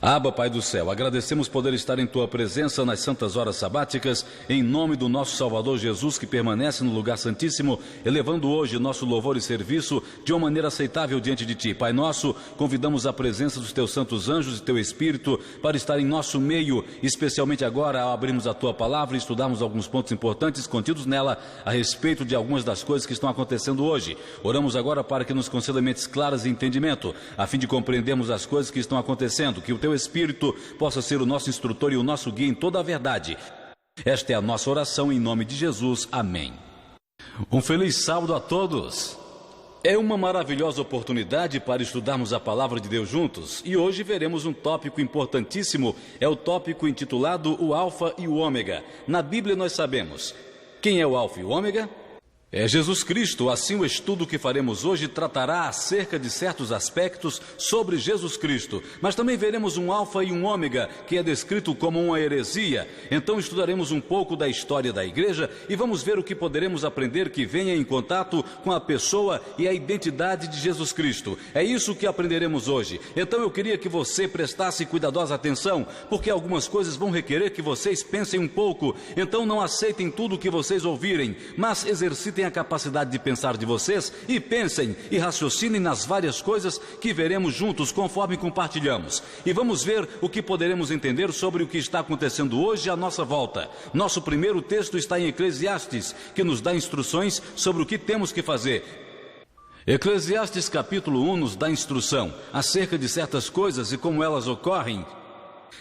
Abba, Pai do céu, agradecemos poder estar em Tua presença nas santas horas sabáticas, em nome do nosso Salvador Jesus, que permanece no lugar santíssimo, elevando hoje nosso louvor e serviço de uma maneira aceitável diante de Ti. Pai nosso, convidamos a presença dos Teus santos anjos e Teu Espírito para estar em nosso meio, especialmente agora ao abrirmos a Tua palavra e estudarmos alguns pontos importantes contidos nela a respeito de algumas das coisas que estão acontecendo hoje. Oramos agora para que nos conceda mentes claras e entendimento, a fim de compreendermos as coisas que estão acontecendo, que o Teu Espírito possa ser o nosso instrutor e o nosso guia em toda a verdade. Esta é a nossa oração em nome de Jesus. Amém. Um feliz sábado a todos. É uma maravilhosa oportunidade para estudarmos a palavra de Deus juntos. E hoje veremos um tópico importantíssimo. É o tópico intitulado o Alfa e o Ômega. Na Bíblia nós sabemos quem é o Alfa e o Ômega. É Jesus Cristo. Assim, o estudo que faremos hoje tratará acerca de certos aspectos sobre Jesus Cristo. Mas também veremos um alfa e um ômega, que é descrito como uma heresia. Então estudaremos um pouco da história da igreja e vamos ver o que poderemos aprender que venha em contato com a pessoa e a identidade de Jesus Cristo. É isso que aprenderemos hoje. Então eu queria que você prestasse cuidadosa atenção, porque algumas coisas vão requerer que vocês pensem um pouco. Então não aceitem tudo o que vocês ouvirem, mas exercitem a capacidade de pensar de vocês e pensem e raciocinem nas várias coisas que veremos juntos conforme compartilhamos. E vamos ver o que poderemos entender sobre o que está acontecendo hoje à nossa volta. Nosso primeiro texto está em Eclesiastes, que nos dá instruções sobre o que temos que fazer. Eclesiastes capítulo 1 nos dá instrução acerca de certas coisas e como elas ocorrem.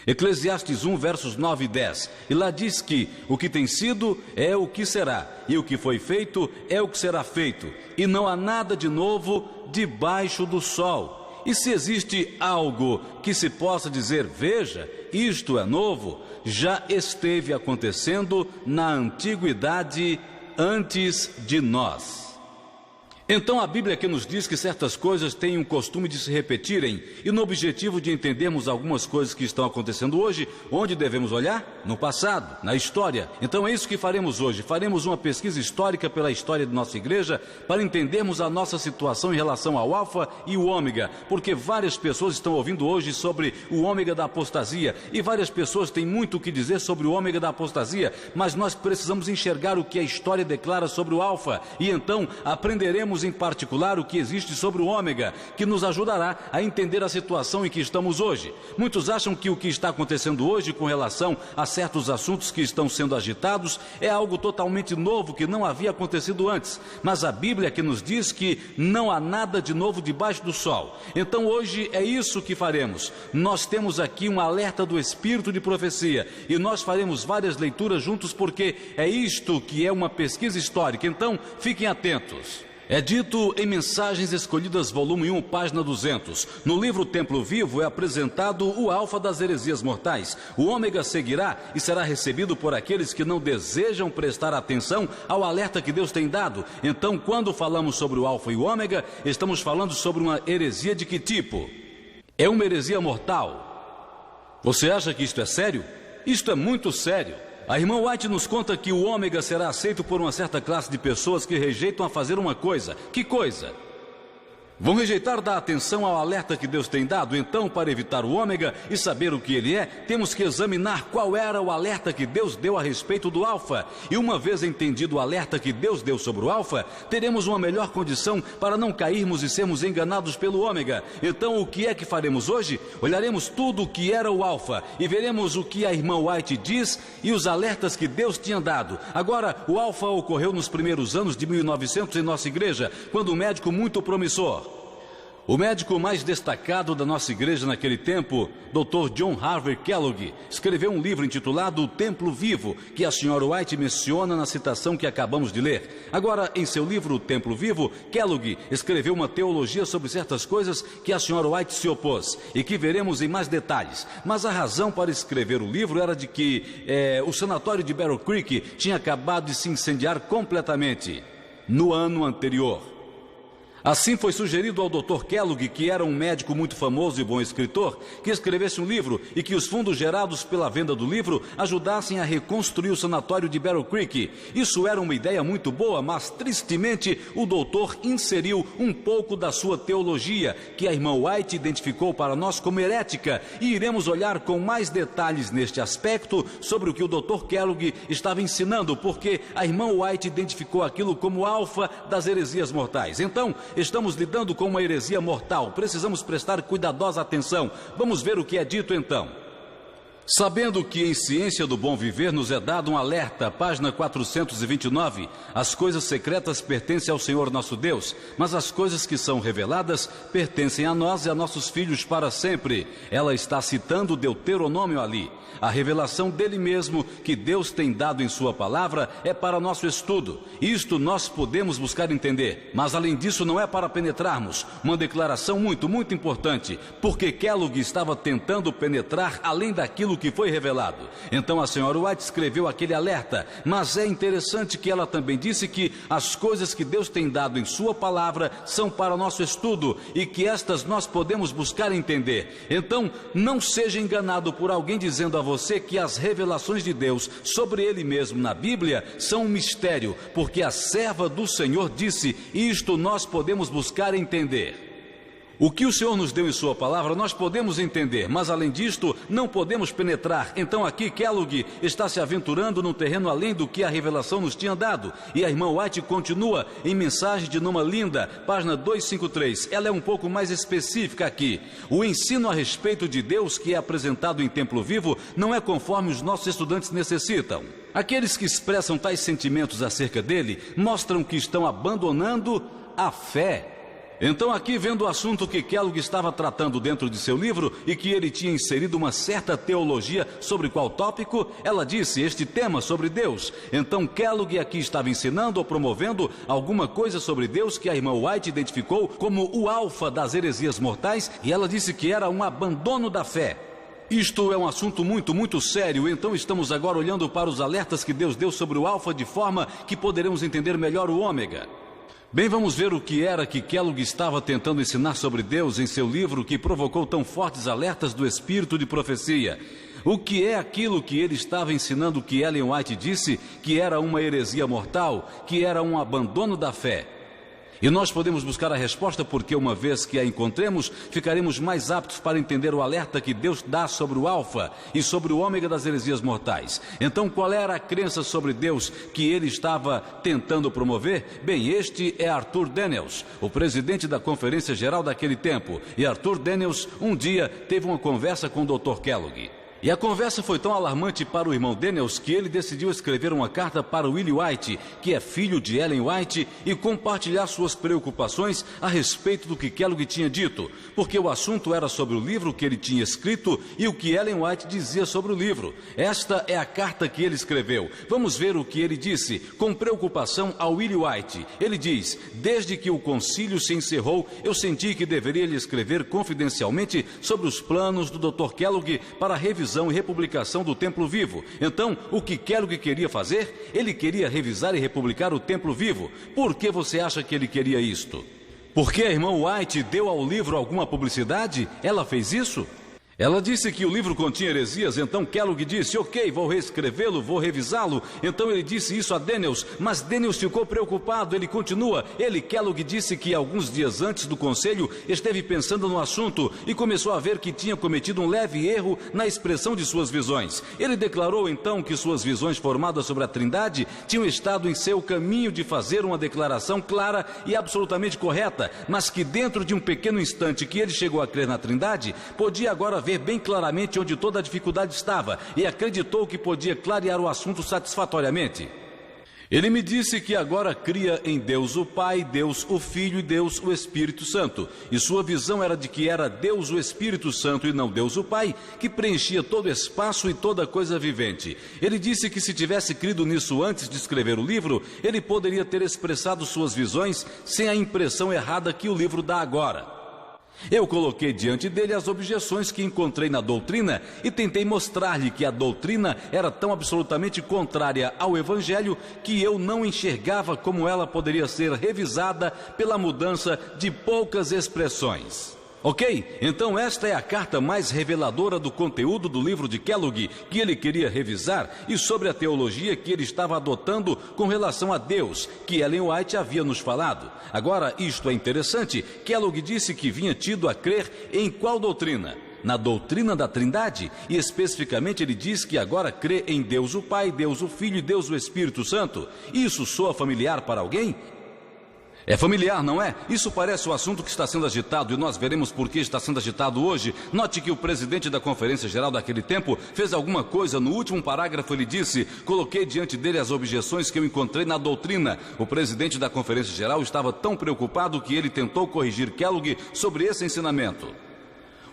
Eclesiastes 1, versos 9 e 10. E lá diz que o que tem sido é o que será, e o que foi feito é o que será feito, e não há nada de novo debaixo do sol. E se existe algo que se possa dizer, veja, isto é novo, já esteve acontecendo na antiguidade antes de nós. Então a Bíblia aqui nos diz que certas coisas têm um costume de se repetirem, e no objetivo de entendermos algumas coisas que estão acontecendo hoje, onde devemos olhar? No passado, na história. Então é isso que faremos hoje. Faremos uma pesquisa histórica pela história de nossa igreja, para entendermos a nossa situação em relação ao Alfa e o Ômega, porque várias pessoas estão ouvindo hoje sobre o Ômega da apostasia, e várias pessoas têm muito o que dizer sobre o Ômega da apostasia, mas nós precisamos enxergar o que a história declara sobre o Alfa, e então aprenderemos em particular o que existe sobre o ômega, que nos ajudará a entender a situação em que estamos hoje. Muitos acham que o que está acontecendo hoje com relação a certos assuntos que estão sendo agitados é algo totalmente novo que não havia acontecido antes, mas a Bíblia que nos diz que não há nada de novo debaixo do sol. Então hoje é isso que faremos. Nós temos aqui um alerta do Espírito de profecia e nós faremos várias leituras juntos, porque é isto que é uma pesquisa histórica. Então fiquem atentos. É dito em Mensagens Escolhidas, volume 1, página 200. No livro Templo Vivo é apresentado o alfa das heresias mortais. O ômega seguirá e será recebido por aqueles que não desejam prestar atenção ao alerta que Deus tem dado. Então, quando falamos sobre o alfa e o ômega, estamos falando sobre uma heresia de que tipo? É uma heresia mortal. Você acha que isto é sério? Isto é muito sério. A irmã White nos conta que o ômega será aceito por uma certa classe de pessoas que rejeitam a fazer uma coisa. Que coisa? Vão rejeitar dar atenção ao alerta que Deus tem dado. Então, para evitar o ômega e saber o que ele é, temos que examinar qual era o alerta que Deus deu a respeito do alfa. E uma vez entendido o alerta que Deus deu sobre o alfa, teremos uma melhor condição para não cairmos e sermos enganados pelo ômega. Então, o que é que faremos hoje? Olharemos tudo o que era o alfa e veremos o que a irmã White diz e os alertas que Deus tinha dado. Agora, o alfa ocorreu nos primeiros anos de 1900 em nossa igreja, quando um médico muito promissor, o médico mais destacado da nossa igreja naquele tempo, Dr. John Harvey Kellogg, escreveu um livro intitulado O Templo Vivo, que a senhora White menciona na citação que acabamos de ler. Agora, em seu livro O Templo Vivo, Kellogg escreveu uma teologia sobre certas coisas que a senhora White se opôs, e que veremos em mais detalhes. Mas a razão para escrever o livro era de que o sanatório de Battle Creek tinha acabado de se incendiar completamente no ano anterior. Assim foi sugerido ao Dr. Kellogg, que era um médico muito famoso e bom escritor, que escrevesse um livro e que os fundos gerados pela venda do livro ajudassem a reconstruir o sanatório de Battle Creek. Isso era uma ideia muito boa, mas tristemente o doutor inseriu um pouco da sua teologia, que a irmã White identificou para nós como herética, e iremos olhar com mais detalhes neste aspecto sobre o que o Dr. Kellogg estava ensinando, porque a irmã White identificou aquilo como alfa das heresias mortais. Então, estamos lidando com uma heresia mortal. Precisamos prestar cuidadosa atenção. Vamos ver o que é dito então. Sabendo que em Ciência do Bom Viver nos é dado um alerta, página 429, as coisas secretas pertencem ao Senhor nosso Deus, mas as coisas que são reveladas pertencem a nós e a nossos filhos para sempre. Ela está citando Deuteronômio ali. A revelação dele mesmo que Deus tem dado em sua palavra é para nosso estudo. Isto nós podemos buscar entender, mas além disso não é para penetrarmos. Uma declaração muito importante, porque Kellogg estava tentando penetrar além daquilo que foi revelado. Então a senhora White escreveu aquele alerta, mas é interessante que ela também disse que as coisas que Deus tem dado em sua palavra são para nosso estudo e que estas nós podemos buscar entender. Então não seja enganado por alguém dizendo a você que as revelações de Deus sobre ele mesmo na Bíblia são um mistério, porque a serva do Senhor disse, isto nós podemos buscar entender. O que o Senhor nos deu em sua palavra nós podemos entender, mas além disto não podemos penetrar. Então aqui Kellogg está se aventurando num terreno além do que a revelação nos tinha dado. E a irmã White continua em Mensagem de Numa Linda, página 253. Ela é um pouco mais específica aqui. O ensino a respeito de Deus que é apresentado em Templo Vivo não é conforme os nossos estudantes necessitam. Aqueles que expressam tais sentimentos acerca dele mostram que estão abandonando a fé. Então aqui vendo o assunto que Kellogg estava tratando dentro de seu livro e que ele tinha inserido uma certa teologia sobre qual tópico, ela disse este tema sobre Deus. Então Kellogg aqui estava ensinando ou promovendo alguma coisa sobre Deus que a irmã White identificou como o alfa das heresias mortais, e ela disse que era um abandono da fé. Isto é um assunto muito sério, então estamos agora olhando para os alertas que Deus deu sobre o alfa de forma que poderemos entender melhor o ômega. Bem, vamos ver o que era que Kellogg estava tentando ensinar sobre Deus em seu livro que provocou tão fortes alertas do espírito de profecia. O que é aquilo que ele estava ensinando que Ellen White disse que era uma heresia mortal, que era um abandono da fé? E nós podemos buscar a resposta porque uma vez que a encontremos, ficaremos mais aptos para entender o alerta que Deus dá sobre o alfa e sobre o ômega das heresias mortais. Então qual era a crença sobre Deus que ele estava tentando promover? Bem, este é Arthur Daniels, o presidente da Conferência Geral daquele tempo. E Arthur Daniels um dia teve uma conversa com o Dr. Kellogg. E a conversa foi tão alarmante para o irmão Daniels que ele decidiu escrever uma carta para Willie White, que é filho de Ellen White, e compartilhar suas preocupações a respeito do que Kellogg tinha dito, porque o assunto era sobre o livro que ele tinha escrito e o que Ellen White dizia sobre o livro. Esta é a carta que ele escreveu. Vamos ver o que ele disse, com preocupação a Willie White. Ele diz, desde que o concílio se encerrou, eu senti que deveria lhe escrever confidencialmente sobre os planos do Dr. Kellogg para a revisão e republicação do Templo Vivo. Então, o que Kellogg queria fazer? Ele queria revisar e republicar o Templo Vivo. Por que você acha que ele queria isto? Porque a irmã White deu ao livro alguma publicidade? Ela fez isso? Ela disse que o livro continha heresias, então Kellogg disse, ok, vou reescrevê-lo, vou revisá-lo. Então ele disse isso a Daniels, mas Daniels ficou preocupado, ele continua. Kellogg disse que alguns dias antes do conselho esteve pensando no assunto e começou a ver que tinha cometido um leve erro na expressão de suas visões. Ele declarou então que suas visões formadas sobre a Trindade tinham estado em seu caminho de fazer uma declaração clara e absolutamente correta, mas que dentro de um pequeno instante que ele chegou a crer na Trindade, podia agora ver bem claramente onde toda a dificuldade estava e acreditou que podia clarear o assunto satisfatoriamente. Ele me disse que agora cria em Deus o Pai, Deus o Filho e Deus o Espírito Santo. E sua visão era de que era Deus o Espírito Santo e não Deus o Pai, que preenchia todo o espaço e toda coisa vivente. Ele disse que se tivesse crido nisso antes de escrever o livro, ele poderia ter expressado suas visões sem a impressão errada que o livro dá agora. Eu coloquei diante dele as objeções que encontrei na doutrina e tentei mostrar-lhe que a doutrina era tão absolutamente contrária ao Evangelho que eu não enxergava como ela poderia ser revisada pela mudança de poucas expressões. Ok? Então esta é a carta mais reveladora do conteúdo do livro de Kellogg que ele queria revisar e sobre a teologia que ele estava adotando com relação a Deus, que Ellen White havia nos falado. Agora, isto é interessante, Kellogg disse que vinha tido a crer em qual doutrina? Na doutrina da Trindade, e especificamente ele diz que agora crê em Deus o Pai, Deus o Filho e Deus o Espírito Santo. Isso soa familiar para alguém? É familiar, não é? Isso parece o assunto que está sendo agitado e nós veremos por que está sendo agitado hoje. Note que o presidente da Conferência Geral daquele tempo fez alguma coisa. No último parágrafo ele disse: coloquei diante dele as objeções que eu encontrei na doutrina. O presidente da Conferência Geral estava tão preocupado que ele tentou corrigir Kellogg sobre esse ensinamento.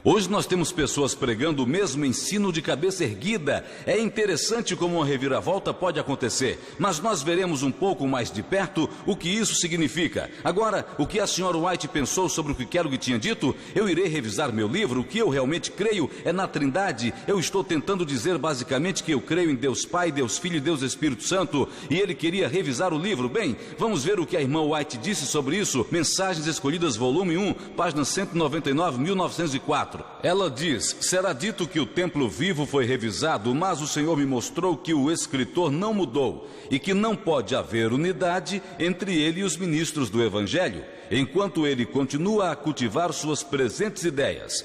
Hoje nós temos pessoas pregando o mesmo ensino de cabeça erguida. É interessante como uma reviravolta pode acontecer, mas nós veremos um pouco mais de perto o que isso significa. Agora, o que a senhora White pensou sobre o que Kellogg tinha dito? Eu irei revisar meu livro. O que eu realmente creio é na Trindade. Eu estou tentando dizer basicamente que eu creio em Deus Pai, Deus Filho e Deus Espírito Santo, e ele queria revisar o livro. Bem, vamos ver o que a irmã White disse sobre isso. Mensagens Escolhidas, volume 1, página 199, 1904. Ela diz: será dito que o templo vivo foi revisado, mas o Senhor me mostrou que o escritor não mudou e que não pode haver unidade entre ele e os ministros do Evangelho, enquanto ele continua a cultivar suas presentes ideias.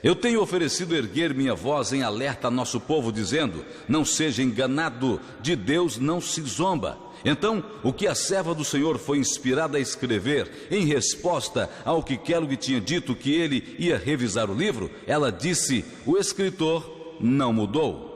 Eu tenho oferecido erguer minha voz em alerta a nosso povo, dizendo: não seja enganado, de Deus não se zomba. Então, o que a serva do Senhor foi inspirada a escrever em resposta ao que Kellogg tinha dito que ele ia revisar o livro, ela disse: o escritor não mudou.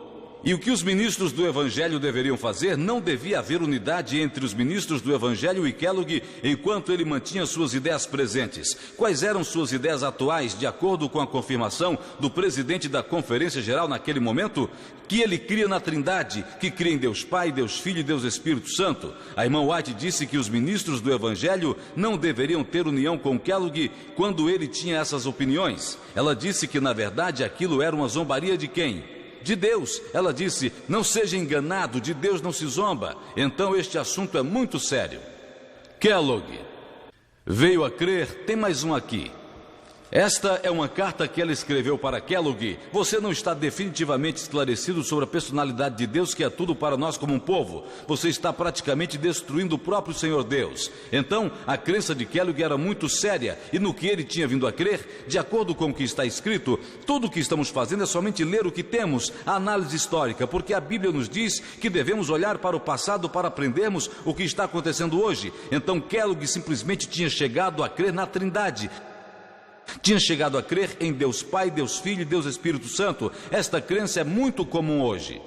E o que os ministros do Evangelho deveriam fazer? Não devia haver unidade entre os ministros do Evangelho e Kellogg enquanto ele mantinha suas ideias presentes. Quais eram suas ideias atuais, de acordo com a confirmação do presidente da Conferência Geral naquele momento? Que ele cria na Trindade, que cria em Deus Pai, Deus Filho e Deus Espírito Santo. A irmã White disse que os ministros do Evangelho não deveriam ter união com Kellogg quando ele tinha essas opiniões. Ela disse que, na verdade, aquilo era uma zombaria de quem? De Deus. Ela disse: não seja enganado, de Deus não se zomba. Então este assunto é muito sério. Kellogg veio a crer. Tem mais um aqui. Esta é uma carta que ela escreveu para Kellogg. Você não está definitivamente esclarecido sobre a personalidade de Deus, que é tudo para nós como um povo. Você está praticamente destruindo o próprio Senhor Deus. Então, a crença de Kellogg era muito séria, e no que ele tinha vindo a crer, de acordo com o que está escrito, tudo o que estamos fazendo é somente ler o que temos, a análise histórica, porque a Bíblia nos diz que devemos olhar para o passado para aprendermos o que está acontecendo hoje. Então, Kellogg simplesmente tinha chegado a crer na Trindade. Tinha chegado a crer em Deus Pai, Deus Filho e Deus Espírito Santo. Esta crença é muito comum hoje.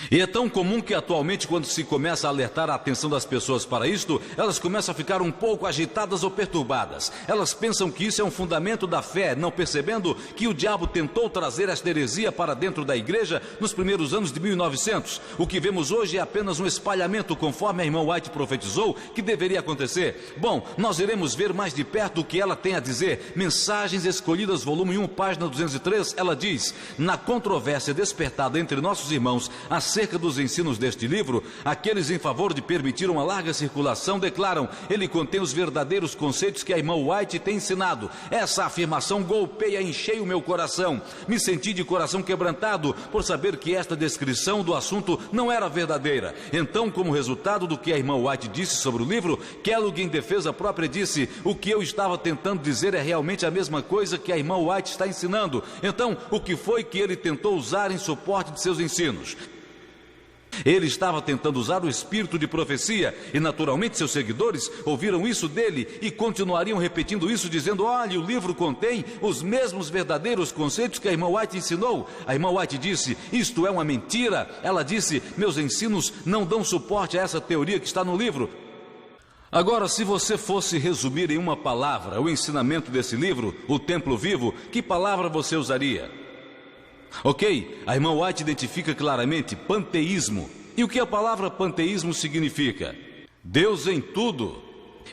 E é tão comum que atualmente, quando se começa a alertar a atenção das pessoas para isto, elas começam a ficar um pouco agitadas ou perturbadas. Elas pensam que isso é um fundamento da fé, não percebendo que o diabo tentou trazer esta heresia para dentro da igreja nos primeiros anos de 1900. O que vemos hoje é apenas um espalhamento, conforme a irmã White profetizou que deveria acontecer. Bom, nós iremos ver mais de perto o que ela tem a dizer. Mensagens Escolhidas, volume 1, página 203, ela diz: na controvérsia despertada entre nossos irmãos acerca dos ensinos deste livro, aqueles em favor de permitir uma larga circulação declaram: ele contém os verdadeiros conceitos que a irmã White tem ensinado. Essa afirmação golpeia em cheio o meu coração. Me senti de coração quebrantado por saber que esta descrição do assunto não era verdadeira. Então, como resultado do que a irmã White disse sobre o livro, Kellogg, em defesa própria, disse: o que eu estava tentando dizer é realmente a mesma coisa que a irmã White está ensinando. Então, o que foi que ele tentou usar em suporte de seus ensinos? Ele estava tentando usar o espírito de profecia, e naturalmente seus seguidores ouviram isso dele e continuariam repetindo isso, dizendo: olha, o livro contém os mesmos verdadeiros conceitos que a irmã White ensinou. A irmã White disse: isto é uma mentira. Ela disse: meus ensinos não dão suporte a essa teoria que está no livro. Agora, se você fosse resumir em uma palavra o ensinamento desse livro, O Templo Vivo, que palavra você usaria? Ok, a irmã White identifica claramente panteísmo. E o que a palavra panteísmo significa? Deus em tudo.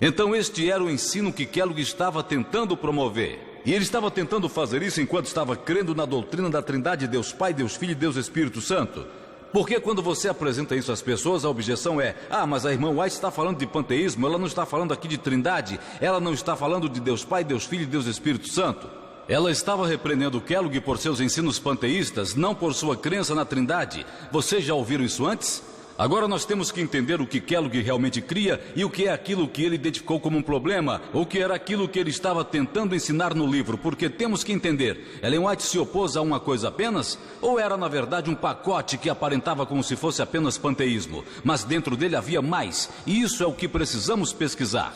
Então este era o ensino que Kellogg estava tentando promover. E ele estava tentando fazer isso enquanto estava crendo na doutrina da Trindade, Deus Pai, Deus Filho e Deus Espírito Santo. Porque quando você apresenta isso às pessoas, a objeção é: mas a irmã White está falando de panteísmo, ela não está falando aqui de Trindade, ela não está falando de Deus Pai, Deus Filho e Deus Espírito Santo. Ela estava repreendendo Kellogg por seus ensinos panteístas, não por sua crença na Trindade. Vocês já ouviram isso antes? Agora nós temos que entender o que Kellogg realmente cria e o que é aquilo que ele identificou como um problema, ou que era aquilo que ele estava tentando ensinar no livro, porque temos que entender, Ellen White se opôs a uma coisa apenas, ou era na verdade um pacote que aparentava como se fosse apenas panteísmo, mas dentro dele havia mais, e isso é o que precisamos pesquisar.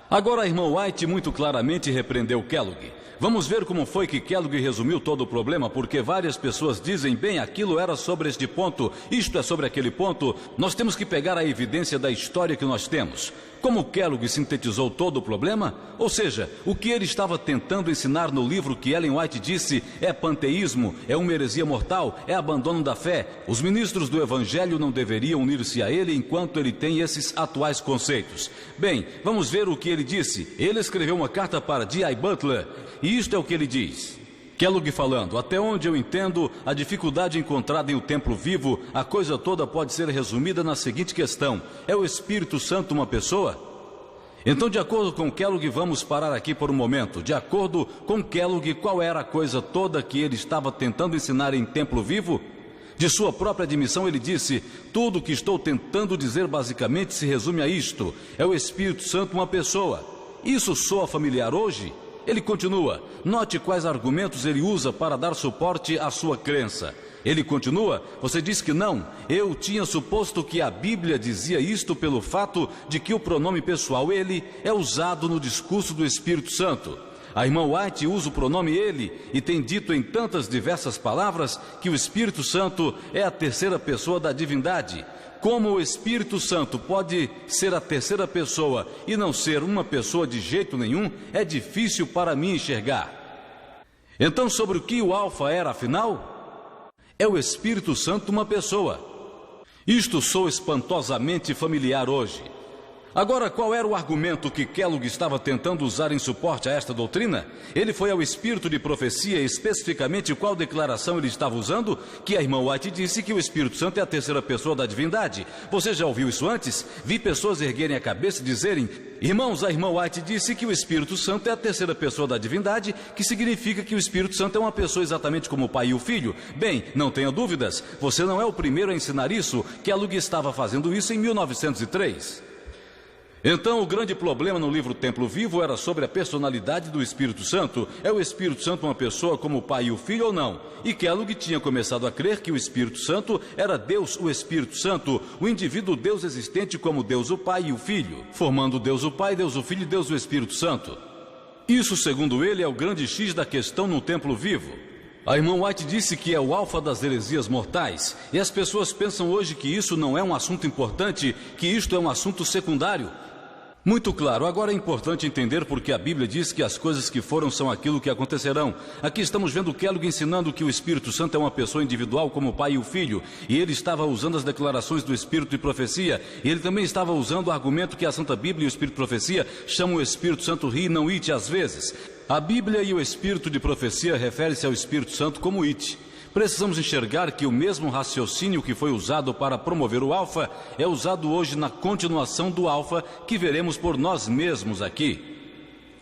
Agora a irmã White muito claramente repreendeu Kellogg. Vamos ver como foi que Kellogg resumiu todo o problema, porque várias pessoas dizem: bem, aquilo era sobre este ponto, isto é sobre aquele ponto. Nós temos que pegar a evidência da história que nós temos. Como Kellogg sintetizou todo o problema? Ou seja, o que ele estava tentando ensinar no livro que Ellen White disse é panteísmo, é uma heresia mortal, é abandono da fé. Os ministros do Evangelho não deveriam unir-se a ele enquanto ele tem esses atuais conceitos. Bem, vamos ver o que ele disse. Ele escreveu uma carta para D.I. Butler, e isto é o que ele diz. Kellogg falando: até onde eu entendo a dificuldade encontrada em o templo vivo, a coisa toda pode ser resumida na seguinte questão: é o Espírito Santo uma pessoa? Então, de acordo com Kellogg, vamos parar aqui por um momento. De acordo com Kellogg, qual era a coisa toda que ele estava tentando ensinar em templo vivo? De sua própria admissão, ele disse: tudo o que estou tentando dizer basicamente se resume a isto: é o Espírito Santo uma pessoa. Isso soa familiar hoje? Ele continua, note quais argumentos ele usa para dar suporte à sua crença. Ele continua, você diz que não, eu tinha suposto que a Bíblia dizia isto pelo fato de que o pronome pessoal ele é usado no discurso do Espírito Santo. A irmã White usa o pronome ele e tem dito em tantas diversas palavras que o Espírito Santo é a terceira pessoa da divindade. Como o Espírito Santo pode ser a terceira pessoa e não ser uma pessoa de jeito nenhum, é difícil para mim enxergar. Então, sobre o que o Alfa era afinal? É o Espírito Santo uma pessoa. Isto soa espantosamente familiar hoje. Agora, qual era o argumento que Kellogg estava tentando usar em suporte a esta doutrina? Ele foi ao espírito de profecia, especificamente qual declaração ele estava usando? Que a irmã White disse que o Espírito Santo é a terceira pessoa da divindade. Você já ouviu isso antes? Vi pessoas erguerem a cabeça e dizerem: irmãos, a irmã White disse que o Espírito Santo é a terceira pessoa da divindade, que significa que o Espírito Santo é uma pessoa exatamente como o Pai e o Filho. Bem, não tenha dúvidas, você não é o primeiro a ensinar isso. Kellogg estava fazendo isso em 1903. Então, o grande problema no livro Templo Vivo era sobre a personalidade do Espírito Santo. É o Espírito Santo uma pessoa como o Pai e o Filho ou não? E Kellogg tinha começado a crer que o Espírito Santo era Deus, o Espírito Santo, o indivíduo Deus existente como Deus o Pai e o Filho, formando Deus o Pai, Deus o Filho e Deus o Espírito Santo. Isso, segundo ele, é o grande X da questão no Templo Vivo. A irmã White disse que é o alfa das heresias mortais, e as pessoas pensam hoje que isso não é um assunto importante, que isto é um assunto secundário. Muito claro, agora é importante entender porque a Bíblia diz que as coisas que foram são aquilo que acontecerão. Aqui estamos vendo Kellogg ensinando que o Espírito Santo é uma pessoa individual como o Pai e o Filho, e ele estava usando as declarações do Espírito de profecia, e ele também estava usando o argumento que a Santa Bíblia e o Espírito de profecia chamam o Espírito Santo ri, não it às vezes. A Bíblia e o Espírito de profecia referem-se ao Espírito Santo como it. Precisamos enxergar que o mesmo raciocínio que foi usado para promover o alfa é usado hoje na continuação do alfa que veremos por nós mesmos aqui.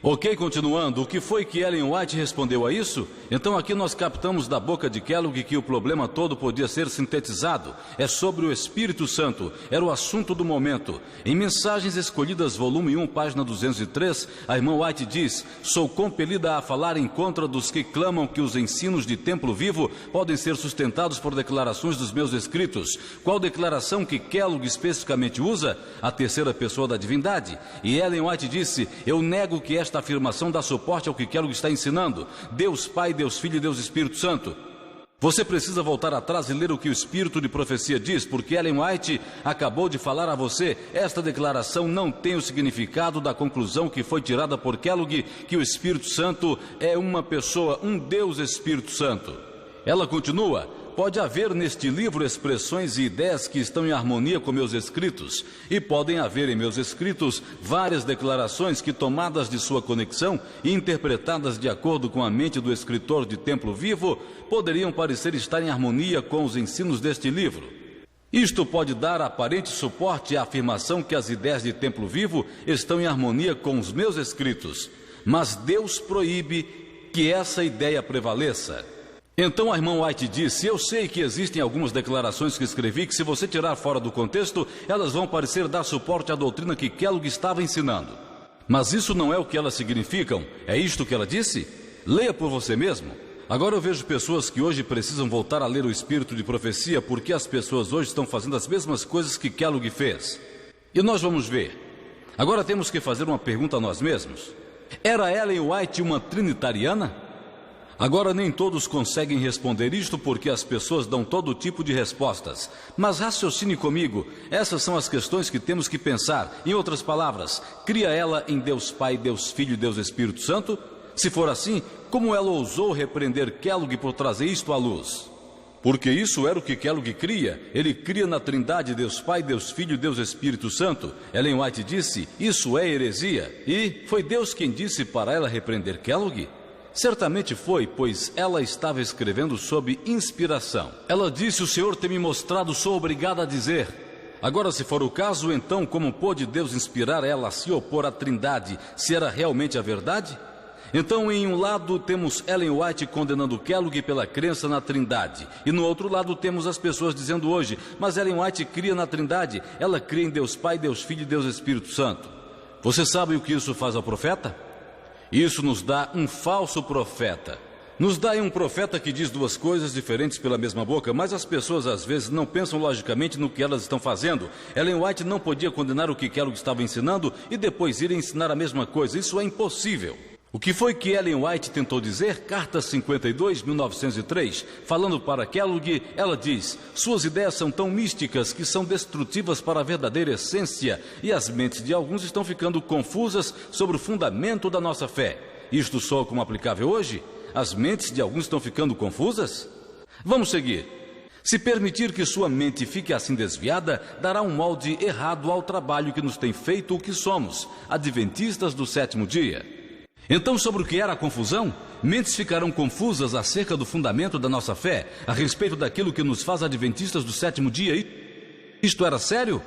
Ok, continuando, o que foi que Ellen White respondeu a isso? Então aqui nós captamos da boca de Kellogg que o problema todo podia ser sintetizado. É sobre o Espírito Santo, era o assunto do momento. Em Mensagens Escolhidas, volume 1, página 203, a irmã White diz: sou compelida a falar em contra dos que clamam que os ensinos de templo vivo podem ser sustentados por declarações dos meus escritos. Qual declaração que Kellogg especificamente usa? A terceira pessoa da divindade. E Ellen White disse: eu nego que esta afirmação dá suporte ao que Kellogg está ensinando. Deus Pai, Deus Filho e Deus Espírito Santo. Você precisa voltar atrás e ler o que o Espírito de profecia diz, porque Ellen White acabou de falar a você. Esta declaração não tem o significado da conclusão que foi tirada por Kellogg, que o Espírito Santo é uma pessoa, um Deus Espírito Santo. Ela continua: pode haver neste livro expressões e ideias que estão em harmonia com meus escritos, e podem haver em meus escritos várias declarações que, tomadas de sua conexão e interpretadas de acordo com a mente do escritor de Templo Vivo, poderiam parecer estar em harmonia com os ensinos deste livro. Isto pode dar aparente suporte à afirmação que as ideias de Templo Vivo estão em harmonia com os meus escritos, mas Deus proíbe que essa ideia prevaleça. Então a irmã White disse: eu sei que existem algumas declarações que escrevi que, se você tirar fora do contexto, elas vão parecer dar suporte à doutrina que Kellogg estava ensinando. Mas isso não é o que elas significam. É isto que ela disse? Leia por você mesmo. Agora eu vejo pessoas que hoje precisam voltar a ler o Espírito de Profecia, porque as pessoas hoje estão fazendo as mesmas coisas que Kellogg fez. E nós vamos ver. Agora temos que fazer uma pergunta a nós mesmos. Era Ellen White uma trinitariana? Agora nem todos conseguem responder isto, porque as pessoas dão todo tipo de respostas. Mas raciocine comigo, essas são as questões que temos que pensar. Em outras palavras, cria ela em Deus Pai, Deus Filho e Deus Espírito Santo? Se for assim, como ela ousou repreender Kellogg por trazer isto à luz? Porque isso era o que Kellogg cria. Ele cria na Trindade, Deus Pai, Deus Filho e Deus Espírito Santo. Ellen White disse: isso é heresia. E foi Deus quem disse para ela repreender Kellogg? Certamente foi, pois ela estava escrevendo sob inspiração. Ela disse: o Senhor tem me mostrado, sou obrigada a dizer. Agora, se for o caso, então como pôde Deus inspirar ela a se opor à Trindade, se era realmente a verdade? Então, em um lado temos Ellen White condenando Kellogg pela crença na Trindade, e no outro lado temos as pessoas dizendo hoje: mas Ellen White cria na Trindade, ela cria em Deus Pai, Deus Filho e Deus Espírito Santo. Você sabe o que isso faz ao profeta? Isso nos dá um falso profeta. Nos dá um profeta que diz duas coisas diferentes pela mesma boca, mas as pessoas às vezes não pensam logicamente no que elas estão fazendo. Ellen White não podia condenar o que Kellogg estava ensinando e depois ir ensinar a mesma coisa. Isso é impossível. O que foi que Ellen White tentou dizer? Carta 52, 1903, falando para Kellogg, ela diz: suas ideias são tão místicas que são destrutivas para a verdadeira essência, e as mentes de alguns estão ficando confusas sobre o fundamento da nossa fé. Isto soa como aplicável hoje? As mentes de alguns estão ficando confusas? Vamos seguir. Se permitir que sua mente fique assim desviada, dará um molde errado ao trabalho que nos tem feito o que somos, adventistas do sétimo dia. Então, sobre o que era a confusão? Mentes ficarão confusas acerca do fundamento da nossa fé, a respeito daquilo que nos faz adventistas do sétimo dia. E isto era sério?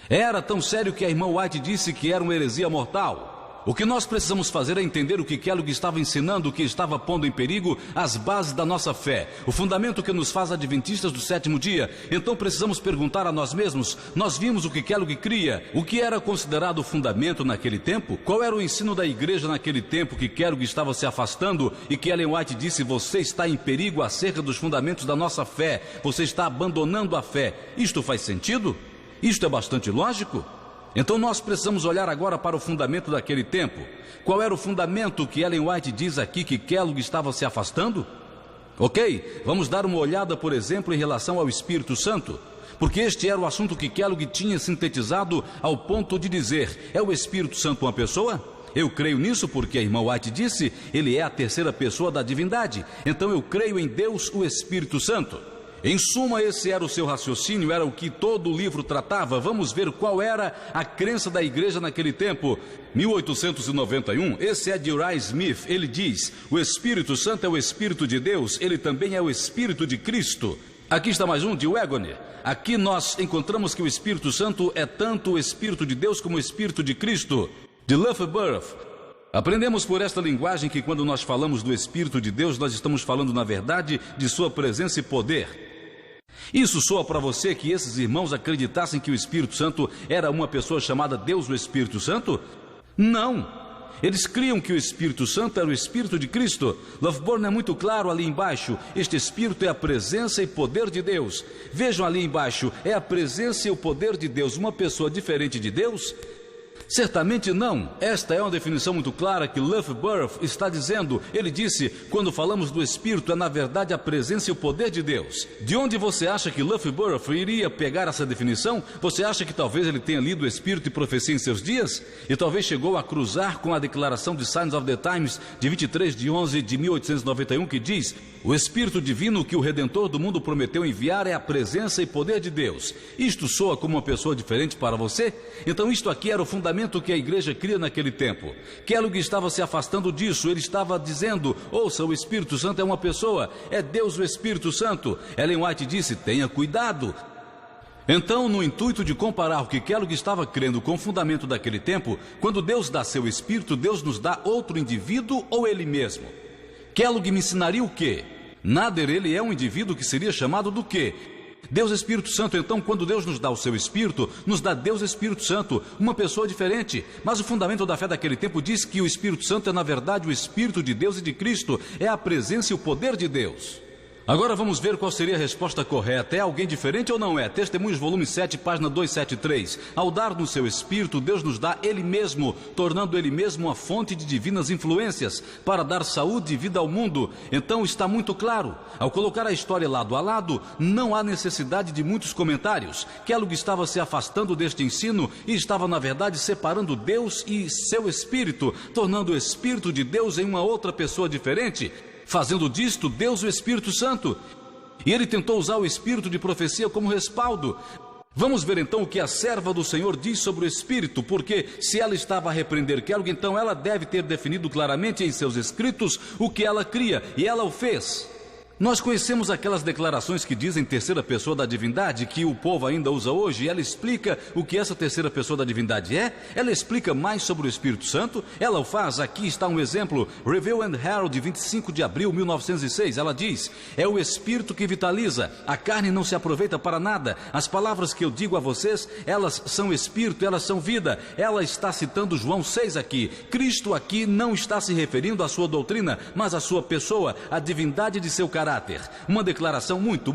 Era tão sério que a irmã White disse que era uma heresia mortal. O que nós precisamos fazer é entender o que Kellogg estava ensinando, que estava pondo em perigo as bases da nossa fé, o fundamento que nos faz adventistas do sétimo dia. Então precisamos perguntar a nós mesmos: nós vimos o que Kellogg cria, o que era considerado o fundamento naquele tempo? Qual era o ensino da igreja naquele tempo que Kellogg estava se afastando e que Ellen White disse: você está em perigo acerca dos fundamentos da nossa fé, você está abandonando a fé? Isto faz sentido? Isto é bastante lógico? Então nós precisamos olhar agora para o fundamento daquele tempo. Qual era o fundamento que Ellen White diz aqui que Kellogg estava se afastando? Ok, vamos dar uma olhada, por exemplo, em relação ao Espírito Santo, porque este era o assunto que Kellogg tinha sintetizado ao ponto de dizer: é o Espírito Santo uma pessoa? Eu creio nisso porque a irmã White disse: ele é a terceira pessoa da divindade. Então eu creio em Deus, o Espírito Santo. Em suma, esse era o seu raciocínio, era o que todo o livro tratava. Vamos ver qual era a crença da igreja naquele tempo. 1891, esse é de Uriah Smith. Ele diz: o Espírito Santo é o Espírito de Deus, ele também é o Espírito de Cristo. Aqui está mais um, de Wagner. Aqui nós encontramos que o Espírito Santo é tanto o Espírito de Deus como o Espírito de Cristo. De Lefebvre. Aprendemos por esta linguagem que quando nós falamos do Espírito de Deus, nós estamos falando na verdade de sua presença e poder. Isso soa para você que esses irmãos acreditassem que o Espírito Santo era uma pessoa chamada Deus, o Espírito Santo? Não! Eles criam que o Espírito Santo era o Espírito de Cristo. Lofborn é muito claro ali embaixo: este Espírito é a presença e poder de Deus. Vejam ali embaixo: é a presença e o poder de Deus uma pessoa diferente de Deus? Certamente não. Esta é uma definição muito clara que Loughborough está dizendo. Ele disse, quando falamos do Espírito, é na verdade a presença e o poder de Deus. De onde você acha que Loughborough iria pegar essa definição? Você acha que talvez ele tenha lido o Espírito e profecia em seus dias? E talvez chegou a cruzar com a declaração de Signs of the Times de 23 de 11 de 1891, que diz: o Espírito Divino que o Redentor do mundo prometeu enviar é a presença e poder de Deus. Isto soa como uma pessoa diferente para você? Então isto aqui era o fundamento que a igreja cria naquele tempo. Kellogg estava se afastando disso. Ele estava dizendo: ouça, o Espírito Santo é uma pessoa, é Deus o Espírito Santo. Ellen White disse: tenha cuidado. Então, no intuito de comparar o que Kellogg estava crendo com o fundamento daquele tempo, quando Deus dá seu Espírito, Deus nos dá outro indivíduo ou Ele mesmo? Kellogg me ensinaria o quê? Nader, ele é um indivíduo que seria chamado do quê? Deus Espírito Santo. Então, quando Deus nos dá o seu Espírito, nos dá Deus Espírito Santo, uma pessoa diferente. Mas o fundamento da fé daquele tempo diz que o Espírito Santo é na verdade o Espírito de Deus e de Cristo, é a presença e o poder de Deus. Agora vamos ver qual seria a resposta correta. É alguém diferente ou não é? Testemunhos, volume 7, página 273. Ao dar no seu Espírito, Deus nos dá Ele mesmo, tornando Ele mesmo a fonte de divinas influências, para dar saúde e vida ao mundo. Então está muito claro. Ao colocar a história lado a lado, não há necessidade de muitos comentários. Kellogg estava se afastando deste ensino e estava, na verdade, separando Deus e seu Espírito, tornando o Espírito de Deus em uma outra pessoa diferente, fazendo disto Deus o Espírito Santo. E ele tentou usar o Espírito de profecia como respaldo. Vamos ver então o que a serva do Senhor diz sobre o Espírito, porque se ela estava a repreender Kellogg, então ela deve ter definido claramente em seus escritos o que ela cria, e ela o fez. Nós conhecemos aquelas declarações que dizem terceira pessoa da divindade, que o povo ainda usa hoje, e ela explica o que essa terceira pessoa da divindade é. Ela explica mais sobre o Espírito Santo. Ela o faz. Aqui está um exemplo. Review and Herald, 25 de abril de 1906. Ela diz: é o Espírito que vitaliza. A carne não se aproveita para nada. As palavras que eu digo a vocês, elas são Espírito, elas são vida. Ela está citando João 6 aqui. Cristo aqui não está se referindo à sua doutrina, mas à sua pessoa, à divindade de seu caráter. Uma declaração muito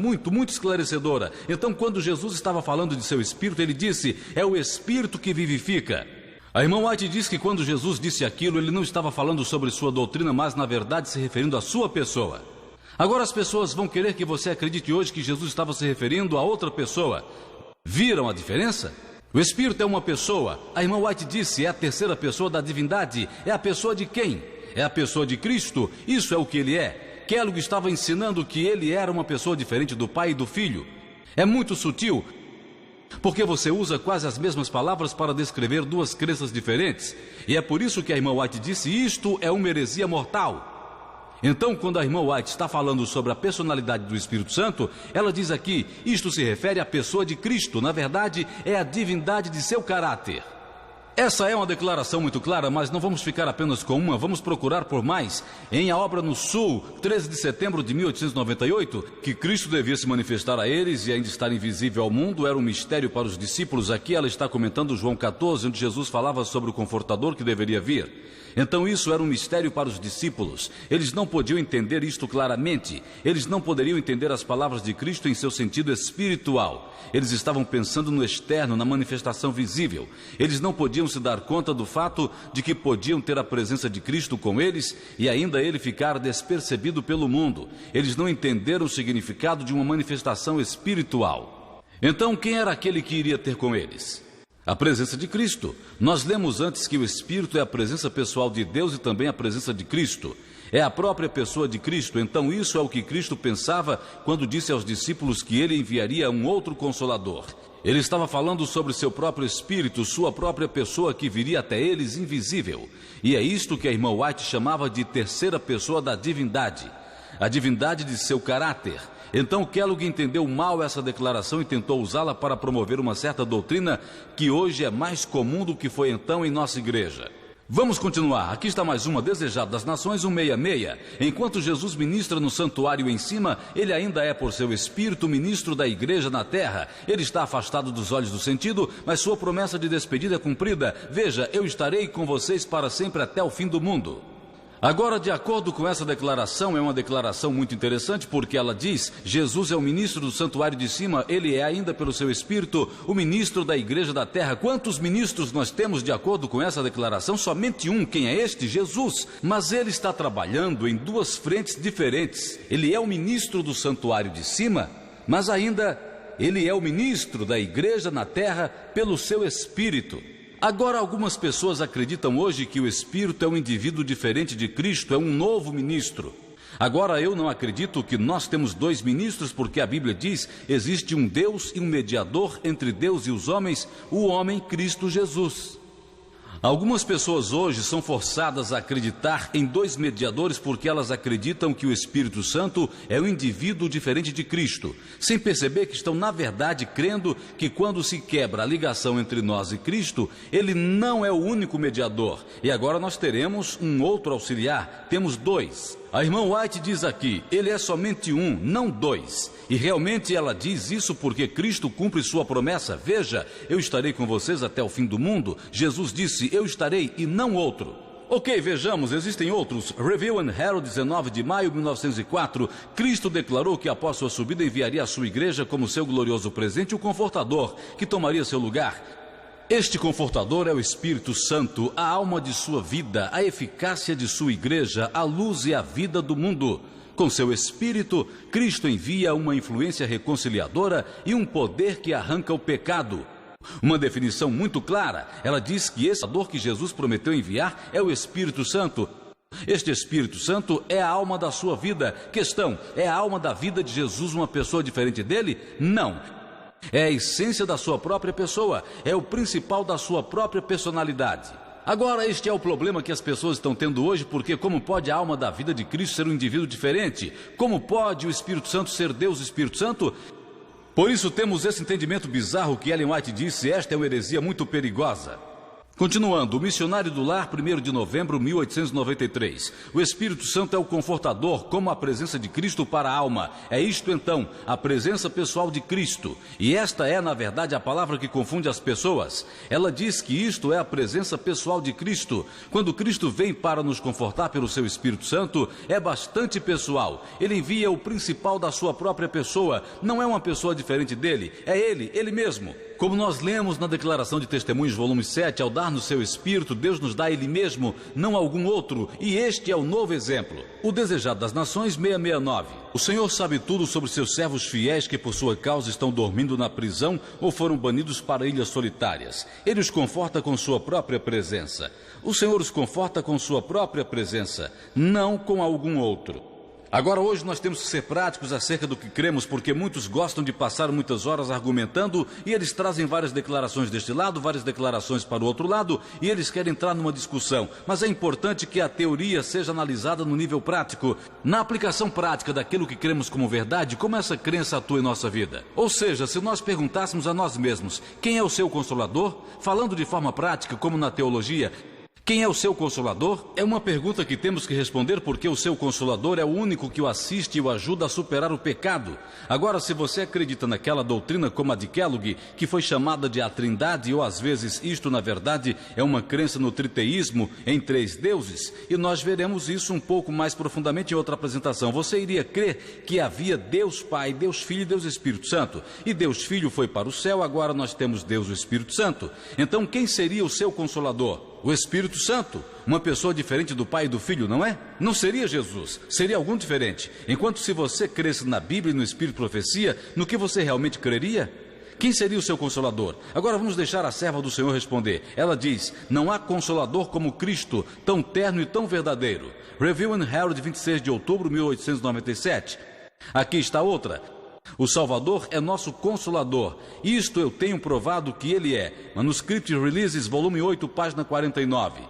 esclarecedora. Então, quando Jesus estava falando de seu Espírito, ele disse: é o Espírito que vivifica. A irmã White diz que quando Jesus disse aquilo, ele não estava falando sobre sua doutrina, mas na verdade se referindo à sua pessoa. Agora as pessoas vão querer que você acredite hoje que Jesus estava se referindo a outra pessoa. Viram a diferença? O Espírito é uma pessoa. A irmã White disse: é a terceira pessoa da divindade. É a pessoa de quem? É a pessoa de Cristo. Isso é o que ele é. Kellogg estava ensinando que ele era uma pessoa diferente do Pai e do Filho. É muito sutil, porque você usa quase as mesmas palavras para descrever duas crenças diferentes. E é por isso que a irmã White disse: isto é uma heresia mortal. Então, quando a irmã White está falando sobre a personalidade do Espírito Santo, ela diz aqui: isto se refere à pessoa de Cristo. Na verdade, é a divindade de seu caráter. Essa é uma declaração muito clara, mas não vamos ficar apenas com uma, vamos procurar por mais. Em A Obra no Sul, 13 de setembro de 1898, que Cristo devia se manifestar a eles e ainda estar invisível ao mundo, era um mistério para os discípulos. Aqui ela está comentando João 14, onde Jesus falava sobre o Confortador que deveria vir. Então isso era um mistério para os discípulos. Eles não podiam entender isto claramente. Eles não poderiam entender as palavras de Cristo em seu sentido espiritual. Eles estavam pensando no externo, na manifestação visível. Eles não podiam se dar conta do fato de que podiam ter a presença de Cristo com eles e ainda ele ficar despercebido pelo mundo. Eles não entenderam o significado de uma manifestação espiritual. Então quem era aquele que iria ter com eles? A presença de Cristo. Nós lemos antes que o Espírito é a presença pessoal de Deus e também a presença de Cristo. É a própria pessoa de Cristo. Então isso é o que Cristo pensava quando disse aos discípulos que ele enviaria um outro Consolador. Ele estava falando sobre seu próprio Espírito, sua própria pessoa que viria até eles invisível. E é isto que a irmã White chamava de terceira pessoa da divindade. A divindade de seu caráter. Então Kellogg entendeu mal essa declaração e tentou usá-la para promover uma certa doutrina que hoje é mais comum do que foi então em nossa igreja. Vamos continuar. Aqui está mais uma: Desejado das Nações 166. Enquanto Jesus ministra no santuário em cima, ele ainda é por seu Espírito ministro da igreja na terra. Ele está afastado dos olhos do sentido, mas sua promessa de despedida é cumprida. Veja, eu estarei com vocês para sempre até o fim do mundo. Agora, de acordo com essa declaração, é uma declaração muito interessante porque ela diz: Jesus é o ministro do santuário de cima, ele é ainda pelo seu Espírito o ministro da igreja da terra. Quantos ministros nós temos de acordo com essa declaração? Somente um. Quem é este? Jesus. Mas ele está trabalhando em duas frentes diferentes. Ele é o ministro do santuário de cima, mas ainda ele é o ministro da igreja na terra pelo seu Espírito. Agora, algumas pessoas acreditam hoje que o Espírito é um indivíduo diferente de Cristo, é um novo ministro. Agora, eu não acredito que nós temos dois ministros, porque a Bíblia diz: existe um Deus e um mediador entre Deus e os homens, o homem Cristo Jesus. Algumas pessoas hoje são forçadas a acreditar em dois mediadores porque elas acreditam que o Espírito Santo é um indivíduo diferente de Cristo, sem perceber que estão, na verdade, crendo que quando se quebra a ligação entre nós e Cristo, ele não é o único mediador. E agora nós teremos um outro auxiliar, temos dois. A irmã White diz aqui: ele é somente um, não dois. E realmente ela diz isso porque Cristo cumpre sua promessa. Veja, eu estarei com vocês até o fim do mundo. Jesus disse: eu estarei e não outro. Ok, vejamos, existem outros. Review and Herald, 19 de maio de 1904. Cristo declarou que após sua subida enviaria à sua igreja como seu glorioso presente o Confortador, que tomaria seu lugar. Este Confortador é o Espírito Santo, a alma de sua vida, a eficácia de sua igreja, a luz e a vida do mundo. Com seu Espírito, Cristo envia uma influência reconciliadora e um poder que arranca o pecado. Uma definição muito clara, ela diz que esse Confortador que Jesus prometeu enviar é o Espírito Santo. Este Espírito Santo é a alma da sua vida. Questão: é a alma da vida de Jesus uma pessoa diferente dele? Não. É a essência da sua própria pessoa, é o principal da sua própria personalidade. Agora, este é o problema que as pessoas estão tendo hoje, porque como pode a alma da vida de Cristo ser um indivíduo diferente? Como pode o Espírito Santo ser Deus Espírito Santo? Por isso temos esse entendimento bizarro que Ellen White disse: esta é uma heresia muito perigosa. Continuando, o Missionário do Lar, 1º de novembro de 1893. O Espírito Santo é o Confortador, como a presença de Cristo para a alma. É isto então, a presença pessoal de Cristo. E esta é, na verdade, a palavra que confunde as pessoas. Ela diz que isto é a presença pessoal de Cristo. Quando Cristo vem para nos confortar pelo seu Espírito Santo, é bastante pessoal. Ele envia o principal da sua própria pessoa. Não é uma pessoa diferente dele, é ele mesmo. Como nós lemos na Declaração de Testemunhos, volume 7, ao dar-nos seu Espírito, Deus nos dá Ele mesmo, não algum outro, e este é o novo exemplo. O Desejado das Nações, 669. O Senhor sabe tudo sobre seus servos fiéis que por sua causa estão dormindo na prisão ou foram banidos para ilhas solitárias. Ele os conforta com sua própria presença. O Senhor os conforta com sua própria presença, não com algum outro. Agora, hoje nós temos que ser práticos acerca do que cremos, porque muitos gostam de passar muitas horas argumentando e eles trazem várias declarações deste lado, várias declarações para o outro lado e eles querem entrar numa discussão. Mas é importante que a teoria seja analisada no nível prático, na aplicação prática daquilo que cremos como verdade, como essa crença atua em nossa vida. Ou seja, se nós perguntássemos a nós mesmos: quem é o seu Consolador? Falando de forma prática, como na teologia, quem é o seu Consolador? É uma pergunta que temos que responder porque o seu Consolador é o único que o assiste e o ajuda a superar o pecado. Agora, se você acredita naquela doutrina como a de Kellogg, que foi chamada de a Trindade, ou às vezes isto na verdade é uma crença no triteísmo, em três deuses, e nós veremos isso um pouco mais profundamente em outra apresentação. Você iria crer que havia Deus Pai, Deus Filho e Deus Espírito Santo, e Deus Filho foi para o céu, agora nós temos Deus o Espírito Santo. Então quem seria o seu Consolador? O Espírito Santo, uma pessoa diferente do Pai e do Filho, não é? Não seria Jesus, seria algum diferente. Enquanto se você cresce na Bíblia e no Espírito Profecia, no que você realmente creria? Quem seria o seu Consolador? Agora vamos deixar a serva do Senhor responder. Ela diz: não há Consolador como Cristo, tão terno e tão verdadeiro. Review and Herald, 26 de outubro de 1897. Aqui está outra. O Salvador é nosso Consolador. Isto eu tenho provado que Ele é. Manuscript Releases, volume 8, página 49.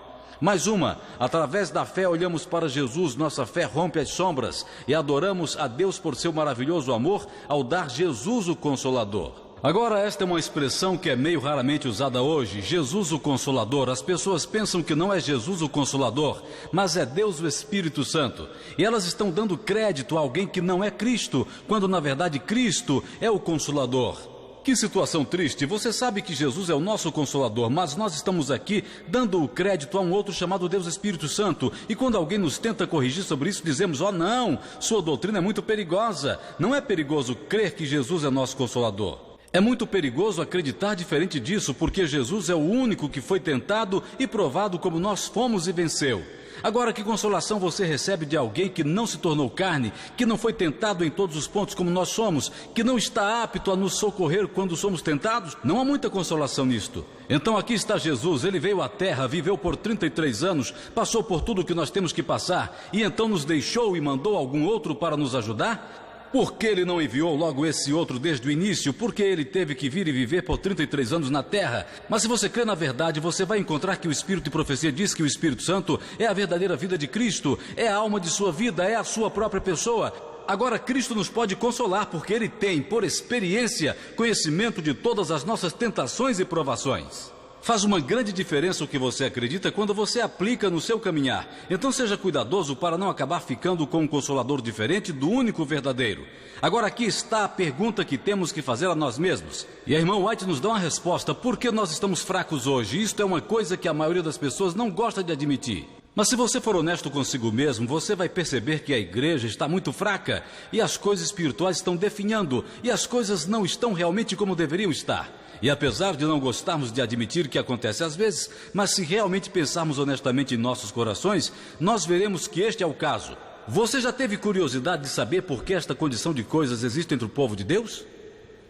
Mais uma. Através da fé olhamos para Jesus, nossa fé rompe as sombras e adoramos a Deus por seu maravilhoso amor ao dar Jesus o Consolador. Agora, esta é uma expressão que é meio raramente usada hoje, Jesus o Consolador. As pessoas pensam que não é Jesus o Consolador, mas é Deus o Espírito Santo. E elas estão dando crédito a alguém que não é Cristo, quando na verdade Cristo é o Consolador. Que situação triste. Você sabe que Jesus é o nosso Consolador, mas nós estamos aqui dando o crédito a um outro chamado Deus Espírito Santo. E quando alguém nos tenta corrigir sobre isso, dizemos: oh não, sua doutrina é muito perigosa. Não é perigoso crer que Jesus é nosso Consolador. É muito perigoso acreditar diferente disso, porque Jesus é o único que foi tentado e provado como nós fomos e venceu. Agora, que consolação você recebe de alguém que não se tornou carne, que não foi tentado em todos os pontos como nós somos, que não está apto a nos socorrer quando somos tentados? Não há muita consolação nisto. Então aqui está Jesus, ele veio à terra, viveu por 33 anos, passou por tudo o que nós temos que passar, e então nos deixou e mandou algum outro para nos ajudar? Por que ele não enviou logo esse outro desde o início? Por que ele teve que vir e viver por 33 anos na terra? Mas se você crê na verdade, você vai encontrar que o Espírito de profecia diz que o Espírito Santo é a verdadeira vida de Cristo, é a alma de sua vida, é a sua própria pessoa. Agora Cristo nos pode consolar porque ele tem, por experiência, conhecimento de todas as nossas tentações e provações. Faz uma grande diferença o que você acredita quando você aplica no seu caminhar. Então seja cuidadoso para não acabar ficando com um consolador diferente do único verdadeiro. Agora aqui está a pergunta que temos que fazer a nós mesmos. E a irmã White nos dá uma resposta: por que nós estamos fracos hoje? Isto é uma coisa que a maioria das pessoas não gosta de admitir. Mas se você for honesto consigo mesmo, você vai perceber que a igreja está muito fraca e as coisas espirituais estão definhando e as coisas não estão realmente como deveriam estar. E apesar de não gostarmos de admitir que acontece às vezes, mas se realmente pensarmos honestamente em nossos corações, nós veremos que este é o caso. Você já teve curiosidade de saber por que esta condição de coisas existe entre o povo de Deus?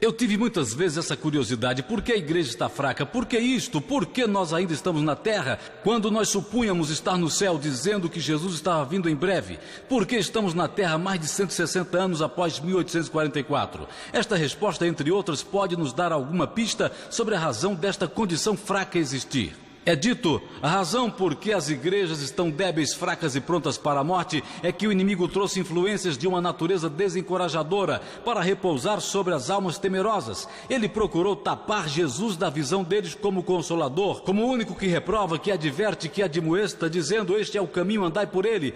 Eu tive muitas vezes essa curiosidade. Por que a igreja está fraca? Por que isto? Por que nós ainda estamos na terra, quando nós supunhamos estar no céu, dizendo que Jesus estava vindo em breve? Por que estamos na terra mais de 160 anos após 1844? Esta resposta, entre outras, pode nos dar alguma pista sobre a razão desta condição fraca existir. É dito, a razão por que as igrejas estão débeis, fracas e prontas para a morte é que o inimigo trouxe influências de uma natureza desencorajadora para repousar sobre as almas temerosas. Ele procurou tapar Jesus da visão deles como consolador, como o único que reprova, que adverte, que admoesta, dizendo: este é o caminho, andai por ele.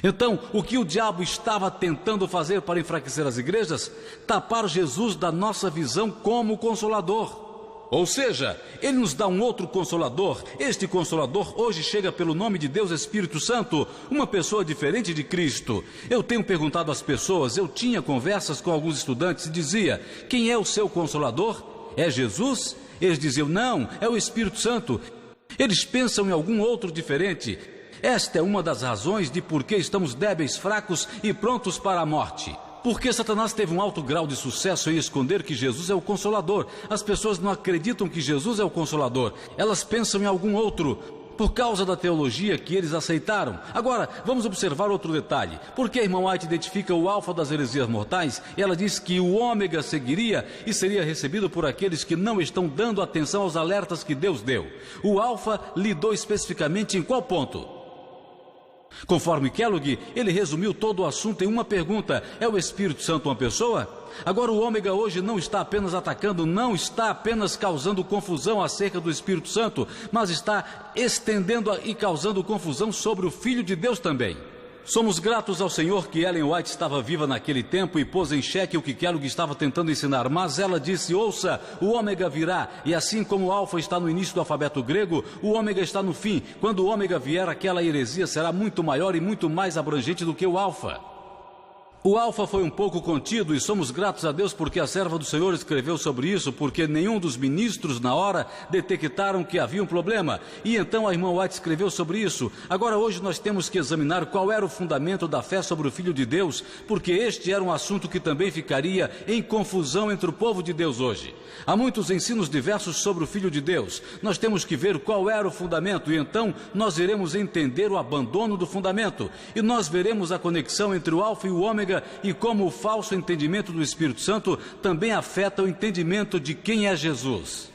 Então, o que o diabo estava tentando fazer para enfraquecer as igrejas? Tapar Jesus da nossa visão como consolador. Ou seja, ele nos dá um outro consolador. Este consolador hoje chega pelo nome de Deus Espírito Santo, uma pessoa diferente de Cristo. Eu tenho perguntado às pessoas, eu tinha conversas com alguns estudantes e dizia: quem é o seu consolador? É Jesus? Eles diziam: não, é o Espírito Santo. Eles pensam em algum outro diferente. Esta é uma das razões de por que estamos débeis, fracos e prontos para a morte. Porque Satanás teve um alto grau de sucesso em esconder que Jesus é o Consolador. As pessoas não acreditam que Jesus é o Consolador. Elas pensam em algum outro, por causa da teologia que eles aceitaram. Agora, vamos observar outro detalhe. Porque a irmã White identifica o alfa das heresias mortais, ela diz que o ômega seguiria e seria recebido por aqueles que não estão dando atenção aos alertas que Deus deu. O alfa lidou especificamente em qual ponto? Conforme Kellogg, ele resumiu todo o assunto em uma pergunta: é o Espírito Santo uma pessoa? Agora o ômega hoje não está apenas atacando, não está apenas causando confusão acerca do Espírito Santo, mas está estendendo e causando confusão sobre o Filho de Deus também. Somos gratos ao Senhor que Ellen White estava viva naquele tempo e pôs em xeque o que Kellogg estava tentando ensinar. Mas ela disse: ouça, o ômega virá, e assim como o alfa está no início do alfabeto grego, o ômega está no fim. Quando o ômega vier, aquela heresia será muito maior e muito mais abrangente do que o alfa. O alfa foi um pouco contido e somos gratos a Deus porque a serva do Senhor escreveu sobre isso, porque nenhum dos ministros na hora detectaram que havia um problema. E então a irmã White escreveu sobre isso. Agora hoje nós temos que examinar qual era o fundamento da fé sobre o Filho de Deus, porque este era um assunto que também ficaria em confusão entre o povo de Deus hoje. Há muitos ensinos diversos sobre o Filho de Deus. Nós temos que ver qual era o fundamento e então nós iremos entender o abandono do fundamento. E nós veremos a conexão entre o alfa e o ômega e como o falso entendimento do Espírito Santo também afeta o entendimento de quem é Jesus.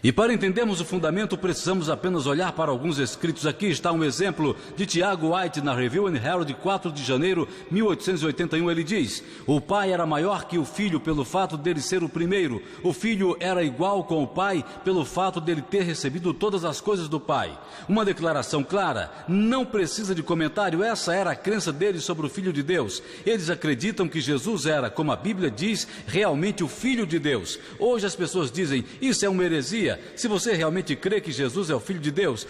E para entendermos o fundamento, precisamos apenas olhar para alguns escritos. Aqui está um exemplo de Tiago White na Review and Herald, 4 de janeiro de 1881. Ele diz: o pai era maior que o filho pelo fato dele ser o primeiro. O filho era igual com o pai pelo fato dele ter recebido todas as coisas do pai. Uma declaração clara, não precisa de comentário. Essa era a crença deles sobre o Filho de Deus. Eles acreditam que Jesus era, como a Bíblia diz, realmente o Filho de Deus. Hoje as pessoas dizem, isso é uma heresia. Se você realmente crê que Jesus é o Filho de Deus,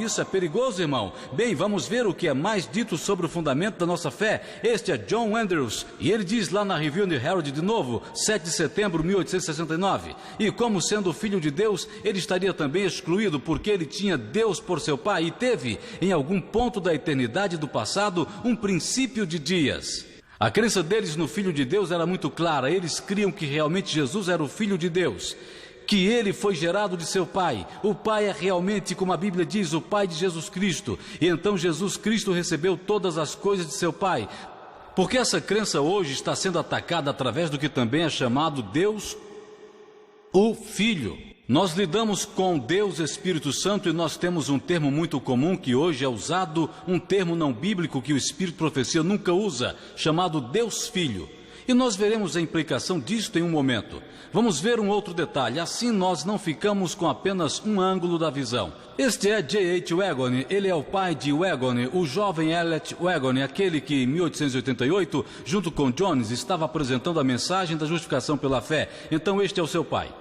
isso é perigoso, irmão. Bem, vamos ver o que é mais dito sobre o fundamento da nossa fé. Este é John Andrews, e ele diz lá na Review and Herald de novo, 7 de setembro de 1869, e como sendo o Filho de Deus, ele estaria também excluído, porque ele tinha Deus por seu pai, e teve, em algum ponto da eternidade do passado, um princípio de dias. A crença deles no Filho de Deus era muito clara. Eles criam que realmente Jesus era o Filho de Deus, que ele foi gerado de seu pai. O pai é realmente, como a Bíblia diz, o pai de Jesus Cristo. E então Jesus Cristo recebeu todas as coisas de seu pai. Porque essa crença hoje está sendo atacada através do que também é chamado Deus, o Filho. Nós lidamos com Deus Espírito Santo e nós temos um termo muito comum que hoje é usado, um termo não bíblico que o Espírito Profecia nunca usa, chamado Deus Filho. E nós veremos a implicação disto em um momento. Vamos ver um outro detalhe, assim nós não ficamos com apenas um ângulo da visão. Este é J.H. Wagon, ele é o pai de Wagon, o jovem Elliot Wagon, aquele que em 1888, junto com Jones, estava apresentando a mensagem da justificação pela fé. Então este é o seu pai.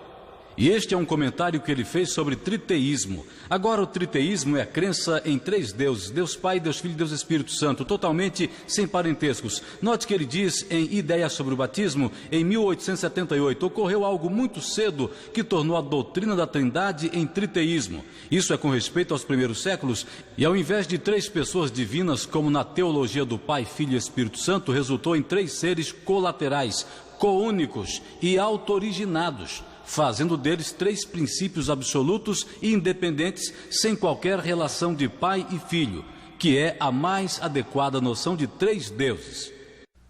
E este é um comentário que ele fez sobre triteísmo. Agora, o triteísmo é a crença em três deuses, Deus Pai, Deus Filho e Deus Espírito Santo, totalmente sem parentescos. Note que ele diz em Ideia sobre o Batismo, em 1878, ocorreu algo muito cedo que tornou a doutrina da Trindade em triteísmo. Isso é com respeito aos primeiros séculos, e ao invés de três pessoas divinas, como na teologia do Pai, Filho e Espírito Santo, resultou em três seres colaterais, coúnicos e autoriginados, fazendo deles três princípios absolutos e independentes, sem qualquer relação de pai e filho, que é a mais adequada noção de três deuses.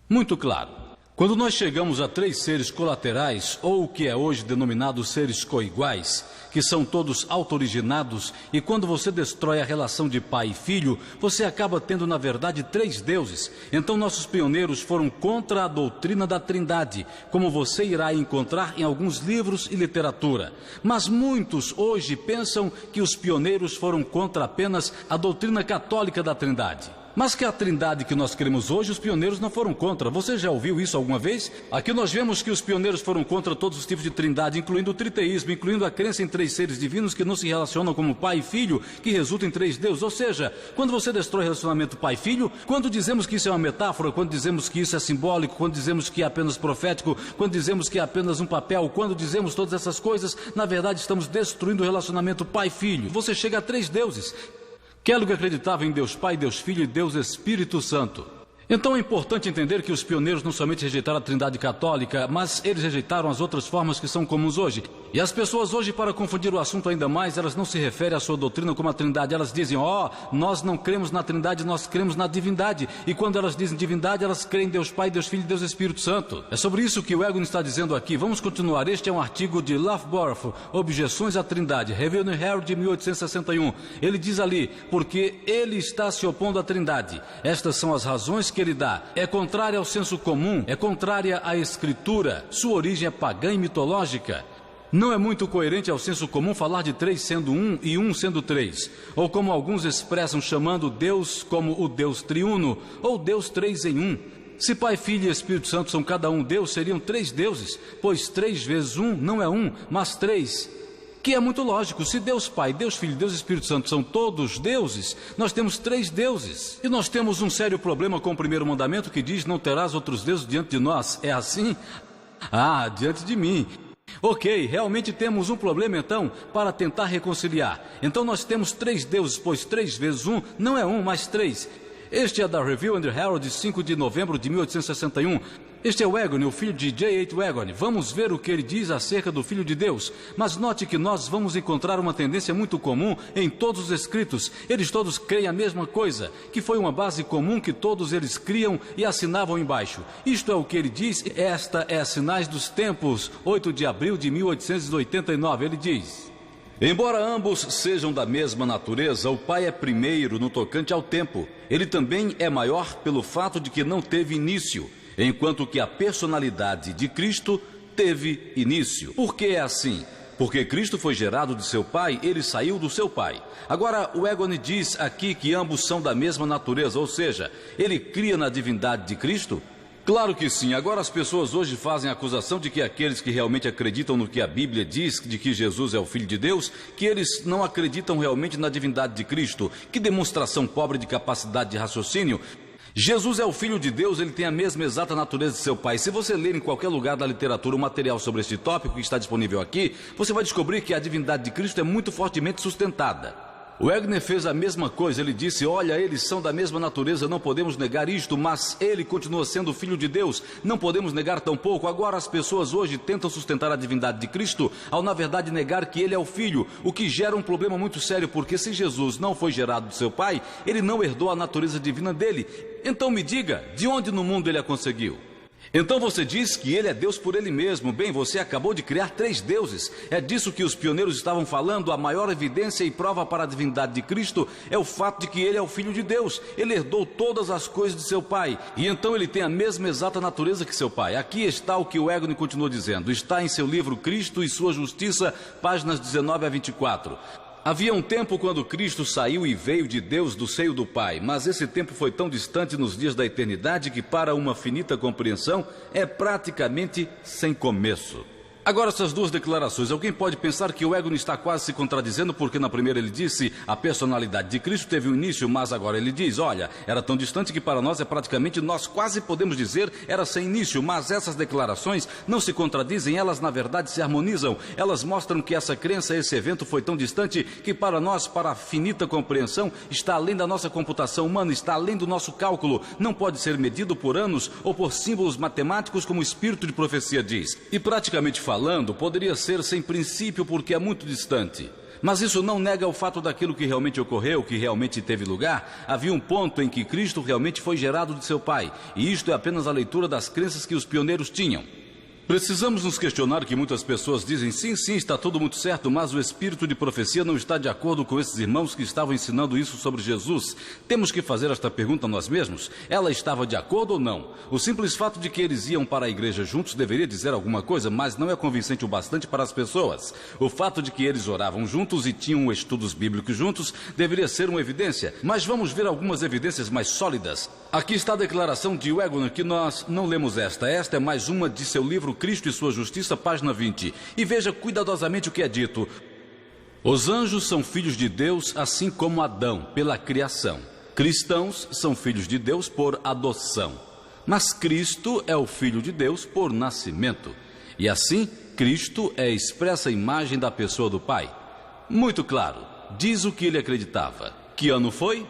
Muito claro. Quando nós chegamos a três seres colaterais, ou o que é hoje denominado seres coiguais, que são todos autoriginados, e quando você destrói a relação de pai e filho, você acaba tendo na verdade três deuses. Então nossos pioneiros foram contra a doutrina da Trindade, como você irá encontrar em alguns livros e literatura. Mas muitos hoje pensam que os pioneiros foram contra apenas a doutrina católica da Trindade. Mas que a Trindade que nós cremos hoje, os pioneiros não foram contra. Você já ouviu isso alguma vez? Aqui nós vemos que os pioneiros foram contra todos os tipos de Trindade, incluindo o triteísmo, incluindo a crença em três seres divinos que não se relacionam como pai e filho, que resultam em três deuses. Ou seja, quando você destrói o relacionamento pai e filho, quando dizemos que isso é uma metáfora, quando dizemos que isso é simbólico, quando dizemos que é apenas profético, quando dizemos que é apenas um papel, quando dizemos todas essas coisas, na verdade estamos destruindo o relacionamento pai e filho. Você chega a três deuses. Kellogg acreditava em Deus Pai, Deus Filho e Deus Espírito Santo. Então é importante entender que os pioneiros não somente rejeitaram a Trindade católica, mas eles rejeitaram as outras formas que são comuns hoje. E as pessoas hoje, para confundir o assunto ainda mais, elas não se referem à sua doutrina como a Trindade. Elas dizem, nós não cremos na Trindade, nós cremos na divindade. E quando elas dizem divindade, elas creem em Deus Pai, Deus Filho e Deus Espírito Santo. É sobre isso que o Wagon está dizendo aqui. Vamos continuar. Este é um artigo de Loughborough, Objeções à Trindade, Review and Herald de 1861. Ele diz ali, porque ele está se opondo à Trindade. Estas são as razões que ele dá. É contrária ao senso comum, é contrária à Escritura, sua origem é pagã e mitológica. Não é muito coerente ao senso comum falar de três sendo um e um sendo três, ou como alguns expressam chamando Deus como o Deus triuno, ou Deus três em um. Se Pai, Filho e Espírito Santo são cada um Deus, seriam três deuses, pois 3 vezes 1 não é 1, mas 3. Que é muito lógico, se Deus Pai, Deus Filho e Deus Espírito Santo são todos deuses, nós temos 3 deuses. E nós temos um sério problema com o primeiro mandamento que diz, não terás outros deuses diante de nós. É assim? Diante de mim. Ok, realmente temos um problema então, para tentar reconciliar. Então nós temos 3 deuses, pois 3 vezes 1 não é 1, mas 3. Este é da Review and Herald, 5 de novembro de 1861. Este é Wagon, o filho de J.H. Wagon. Vamos ver o que ele diz acerca do Filho de Deus. Mas note que nós vamos encontrar uma tendência muito comum em todos os escritos. Eles todos creem a mesma coisa, que foi uma base comum que todos eles criam e assinavam embaixo. Isto é o que ele diz. Esta é Sinais dos Tempos, 8 de abril de 1889. Ele diz... Embora ambos sejam da mesma natureza, o Pai é primeiro no tocante ao tempo. Ele também é maior pelo fato de que não teve início, enquanto que a personalidade de Cristo teve início. Por que é assim? Porque Cristo foi gerado de seu Pai, ele saiu do seu Pai. Agora, o Egoni diz aqui que ambos são da mesma natureza, ou seja, ele cria na divindade de Cristo? Claro que sim. Agora as pessoas hoje fazem a acusação de que aqueles que realmente acreditam no que a Bíblia diz, de que Jesus é o Filho de Deus, que eles não acreditam realmente na divindade de Cristo. Que demonstração pobre de capacidade de raciocínio. Jesus é o Filho de Deus, ele tem a mesma exata natureza de seu Pai. Se você ler em qualquer lugar da literatura um material sobre este tópico que está disponível aqui, você vai descobrir que a divindade de Cristo é muito fortemente sustentada. O Egner fez a mesma coisa, ele disse, olha, eles são da mesma natureza, não podemos negar isto, mas ele continua sendo o Filho de Deus, não podemos negar tampouco. Agora as pessoas hoje tentam sustentar a divindade de Cristo, ao na verdade negar que ele é o Filho, o que gera um problema muito sério, porque se Jesus não foi gerado do seu Pai, ele não herdou a natureza divina dele. Então me diga, de onde no mundo ele a conseguiu? Então você diz que ele é Deus por ele mesmo. Bem, você acabou de criar 3 deuses. É disso que os pioneiros estavam falando. A maior evidência e prova para a divindade de Cristo é o fato de que ele é o Filho de Deus. Ele herdou todas as coisas de seu Pai. E então ele tem a mesma exata natureza que seu Pai. Aqui está o que o Egoni continua dizendo. Está em seu livro Cristo e Sua Justiça, páginas 19 a 24. Havia um tempo quando Cristo saiu e veio de Deus do seio do Pai, mas esse tempo foi tão distante nos dias da eternidade que para uma finita compreensão é praticamente sem começo. Agora essas duas declarações, alguém pode pensar que o Egoni está quase se contradizendo, porque na primeira ele disse a personalidade de Cristo teve um início, mas agora ele diz, olha, era tão distante que para nós é praticamente, nós quase podemos dizer, era sem início. Mas essas declarações não se contradizem, elas na verdade se harmonizam. Elas mostram que essa crença, esse evento foi tão distante que para nós, para a finita compreensão, está além da nossa computação humana, está além do nosso cálculo, não pode ser medido por anos ou por símbolos matemáticos como o espírito de profecia diz. E praticamente falando, poderia ser sem princípio porque é muito distante. Mas isso não nega o fato daquilo que realmente ocorreu, que realmente teve lugar. Havia um ponto em que Cristo realmente foi gerado de seu Pai, e isto é apenas a leitura das crenças que os pioneiros tinham. Precisamos nos questionar que muitas pessoas dizem, sim, está tudo muito certo, mas o espírito de profecia não está de acordo com esses irmãos que estavam ensinando isso sobre Jesus. Temos que fazer esta pergunta a nós mesmos. Ela estava de acordo ou não? O simples fato de que eles iam para a igreja juntos deveria dizer alguma coisa, mas não é convincente o bastante para as pessoas. O fato de que eles oravam juntos e tinham estudos bíblicos juntos deveria ser uma evidência, mas vamos ver algumas evidências mais sólidas. Aqui está a declaração de Wegner, que nós não lemos esta. Esta é mais uma de seu livro Cristo e Sua Justiça, página 20. E veja cuidadosamente o que é dito. Os anjos são filhos de Deus, assim como Adão, pela criação. Cristãos são filhos de Deus por adoção. Mas Cristo é o Filho de Deus por nascimento. E assim, Cristo é a expressa imagem da pessoa do Pai. Muito claro, diz o que ele acreditava. Que ano foi?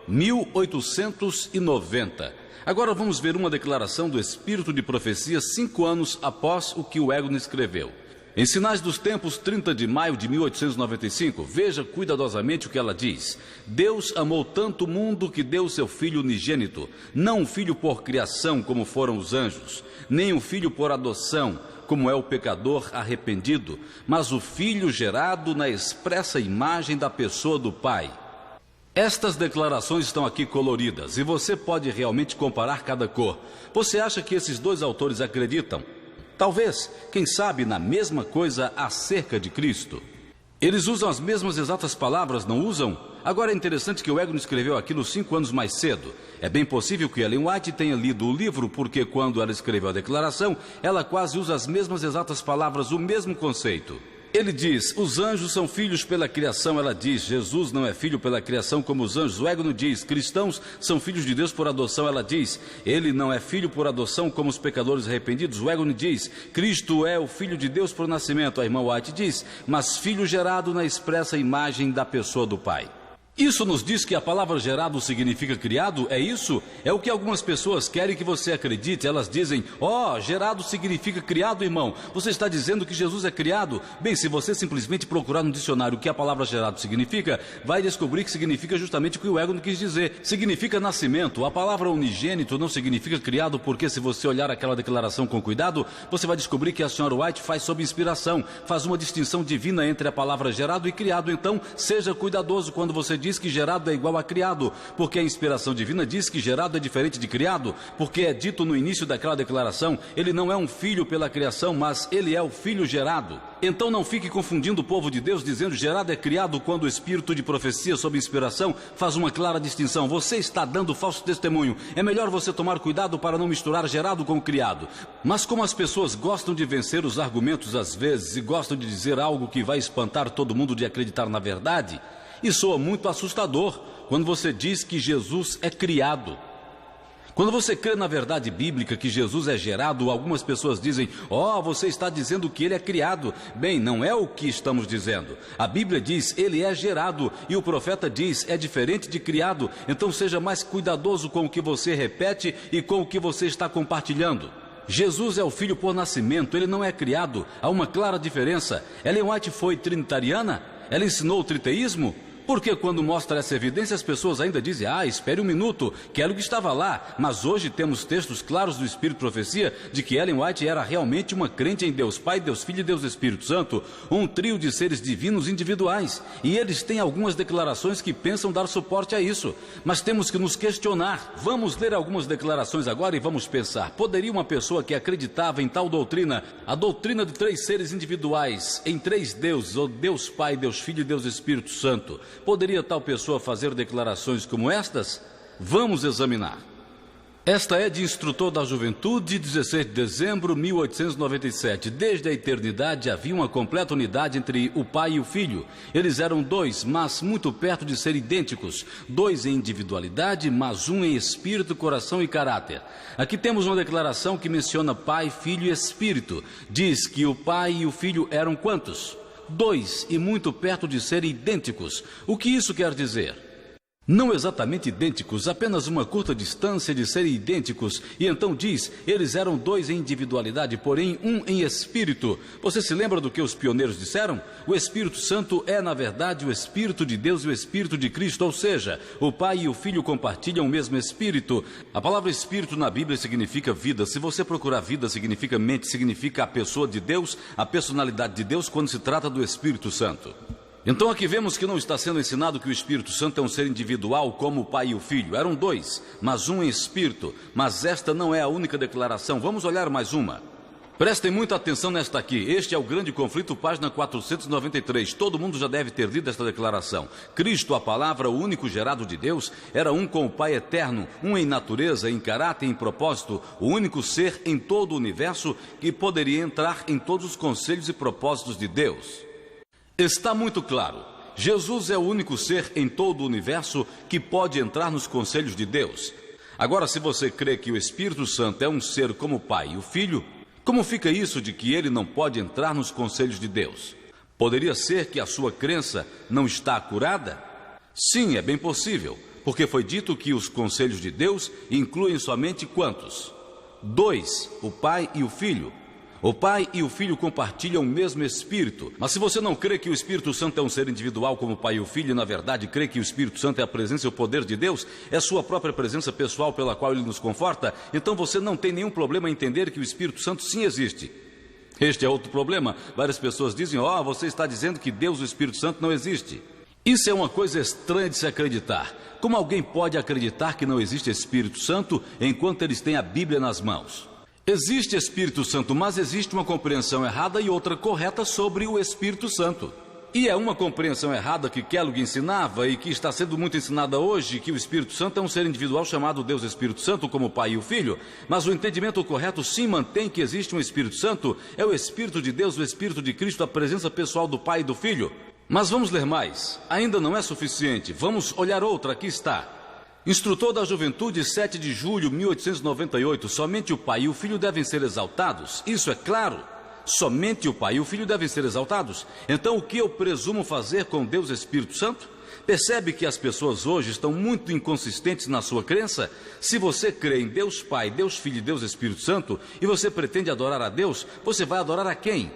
1890. Agora vamos ver uma declaração do Espírito de Profecia 5 anos após o que o Egoni escreveu. Em Sinais dos Tempos, 30 de maio de 1895, veja cuidadosamente o que ela diz. Deus amou tanto o mundo que deu seu Filho unigênito, não um filho por criação como foram os anjos, nem um filho por adoção, como é o pecador arrependido, mas o Filho gerado na expressa imagem da pessoa do Pai. Estas declarações estão aqui coloridas e você pode realmente comparar cada cor. Você acha que esses dois autores acreditam? Talvez, quem sabe, na mesma coisa acerca de Cristo. Eles usam as mesmas exatas palavras, não usam? Agora é interessante que o Egoni escreveu aquilo 5 anos mais cedo. É bem possível que Ellen White tenha lido o livro, porque quando ela escreveu a declaração, ela quase usa as mesmas exatas palavras, o mesmo conceito. Ele diz, os anjos são filhos pela criação. Ela diz, Jesus não é filho pela criação como os anjos. O Egoni diz, cristãos são filhos de Deus por adoção. Ela diz, ele não é filho por adoção como os pecadores arrependidos. O Egoni diz, Cristo é o Filho de Deus por nascimento. A irmã White diz, mas filho gerado na expressa imagem da pessoa do Pai. Isso nos diz que a palavra gerado significa criado? É isso? É o que algumas pessoas querem que você acredite. Elas dizem, gerado significa criado, irmão. Você está dizendo que Jesus é criado? Bem, se você simplesmente procurar no dicionário o que a palavra gerado significa, vai descobrir que significa justamente o que o ego não quis dizer. Significa nascimento. A palavra unigênito não significa criado, porque se você olhar aquela declaração com cuidado, você vai descobrir que a senhora White faz sob inspiração, faz uma distinção divina entre a palavra gerado e criado. Então, seja cuidadoso quando você diz que gerado é igual a criado, porque a inspiração divina diz que gerado é diferente de criado, porque é dito no início daquela declaração, ele não é um filho pela criação, mas ele é o filho gerado. Então não fique confundindo o povo de Deus dizendo gerado é criado, quando o espírito de profecia sob inspiração faz uma clara distinção. Você está dando falso testemunho. É melhor você tomar cuidado para não misturar gerado com criado. Mas como as pessoas gostam de vencer os argumentos às vezes e gostam de dizer algo que vai espantar todo mundo de acreditar na verdade, e soa muito assustador quando você diz que Jesus é criado. Quando você crê na verdade bíblica que Jesus é gerado, algumas pessoas dizem, você está dizendo que ele é criado. Bem, não é o que estamos dizendo. A Bíblia diz, ele é gerado, e o profeta diz, é diferente de criado. Então seja mais cuidadoso com o que você repete e com o que você está compartilhando. Jesus é o filho por nascimento, ele não é criado. Há uma clara diferença. Ellen White foi trinitariana? Ela ensinou o triteísmo? Porque quando mostra essa evidência, as pessoas ainda dizem, espere um minuto, que era o que estava lá. Mas hoje temos textos claros do Espírito Profecia de que Ellen White era realmente uma crente em Deus Pai, Deus Filho e Deus Espírito Santo, um trio de seres divinos individuais. E eles têm algumas declarações que pensam dar suporte a isso. Mas temos que nos questionar. Vamos ler algumas declarações agora e vamos pensar. Poderia uma pessoa que acreditava em tal doutrina, a doutrina de três seres individuais, em três deuses, ou Deus Pai, Deus Filho e Deus Espírito Santo, poderia tal pessoa fazer declarações como estas? Vamos examinar. Esta é de Instrutor da Juventude, 16 de dezembro de 1897. Desde a eternidade havia uma completa unidade entre o Pai e o Filho. Eles eram dois, mas muito perto de ser idênticos. Dois em individualidade, mas um em espírito, coração e caráter. Aqui temos uma declaração que menciona Pai, Filho e Espírito. Diz que o Pai e o Filho eram quantos? Dois, e muito perto de serem idênticos. O que isso quer dizer? Não exatamente idênticos, apenas uma curta distância de serem idênticos. E então diz, eles eram dois em individualidade, porém um em espírito. Você se lembra do que os pioneiros disseram? O Espírito Santo é, na verdade, o Espírito de Deus e o Espírito de Cristo, ou seja, o Pai e o Filho compartilham o mesmo Espírito. A palavra Espírito na Bíblia significa vida. Se você procurar vida, significa mente, significa a pessoa de Deus, a personalidade de Deus, quando se trata do Espírito Santo. Então aqui vemos que não está sendo ensinado que o Espírito Santo é um ser individual como o Pai e o Filho. Eram dois, mas um em espírito. Mas esta não é a única declaração. Vamos olhar mais uma. Prestem muita atenção nesta aqui. Este é o grande conflito, página 493. Todo mundo já deve ter lido esta declaração. Cristo, a palavra, o único gerado de Deus, era um com o Pai eterno, um em natureza, em caráter e em propósito, o único ser em todo o universo que poderia entrar em todos os conselhos e propósitos de Deus. Está muito claro, Jesus é o único ser em todo o universo que pode entrar nos conselhos de Deus. Agora, se você crê que o Espírito Santo é um ser como o Pai e o Filho, como fica isso de que ele não pode entrar nos conselhos de Deus? Poderia ser que a sua crença não está curada? Sim, é bem possível, porque foi dito que os conselhos de Deus incluem somente quantos? Dois, o Pai e o Filho. O Pai e o Filho compartilham o mesmo Espírito. Mas se você não crê que o Espírito Santo é um ser individual como o Pai e o Filho, e na verdade crê que o Espírito Santo é a presença e o poder de Deus, é sua própria presença pessoal pela qual ele nos conforta, então você não tem nenhum problema em entender que o Espírito Santo sim existe. Este é outro problema. Várias pessoas dizem, você está dizendo que Deus, o Espírito Santo, não existe. Isso é uma coisa estranha de se acreditar. Como alguém pode acreditar que não existe Espírito Santo enquanto eles têm a Bíblia nas mãos? Existe Espírito Santo, mas existe uma compreensão errada e outra correta sobre o Espírito Santo. E é uma compreensão errada que Kellogg ensinava e que está sendo muito ensinada hoje, que o Espírito Santo é um ser individual chamado Deus Espírito Santo, como o Pai e o Filho. Mas o entendimento correto sim mantém que existe um Espírito Santo, é o Espírito de Deus, o Espírito de Cristo, a presença pessoal do Pai e do Filho. Mas vamos ler mais. Ainda não é suficiente. Vamos olhar outra. Aqui está. Instrutor da Juventude, 7 de julho de 1898. Somente o Pai e o Filho devem ser exaltados. Isso é claro. Somente o Pai e o Filho devem ser exaltados. Então o que eu presumo fazer com Deus Espírito Santo? Percebe que as pessoas hoje estão muito inconsistentes na sua crença? Se você crê em Deus Pai, Deus Filho e Deus Espírito Santo, e você pretende adorar a Deus, você vai adorar a quem?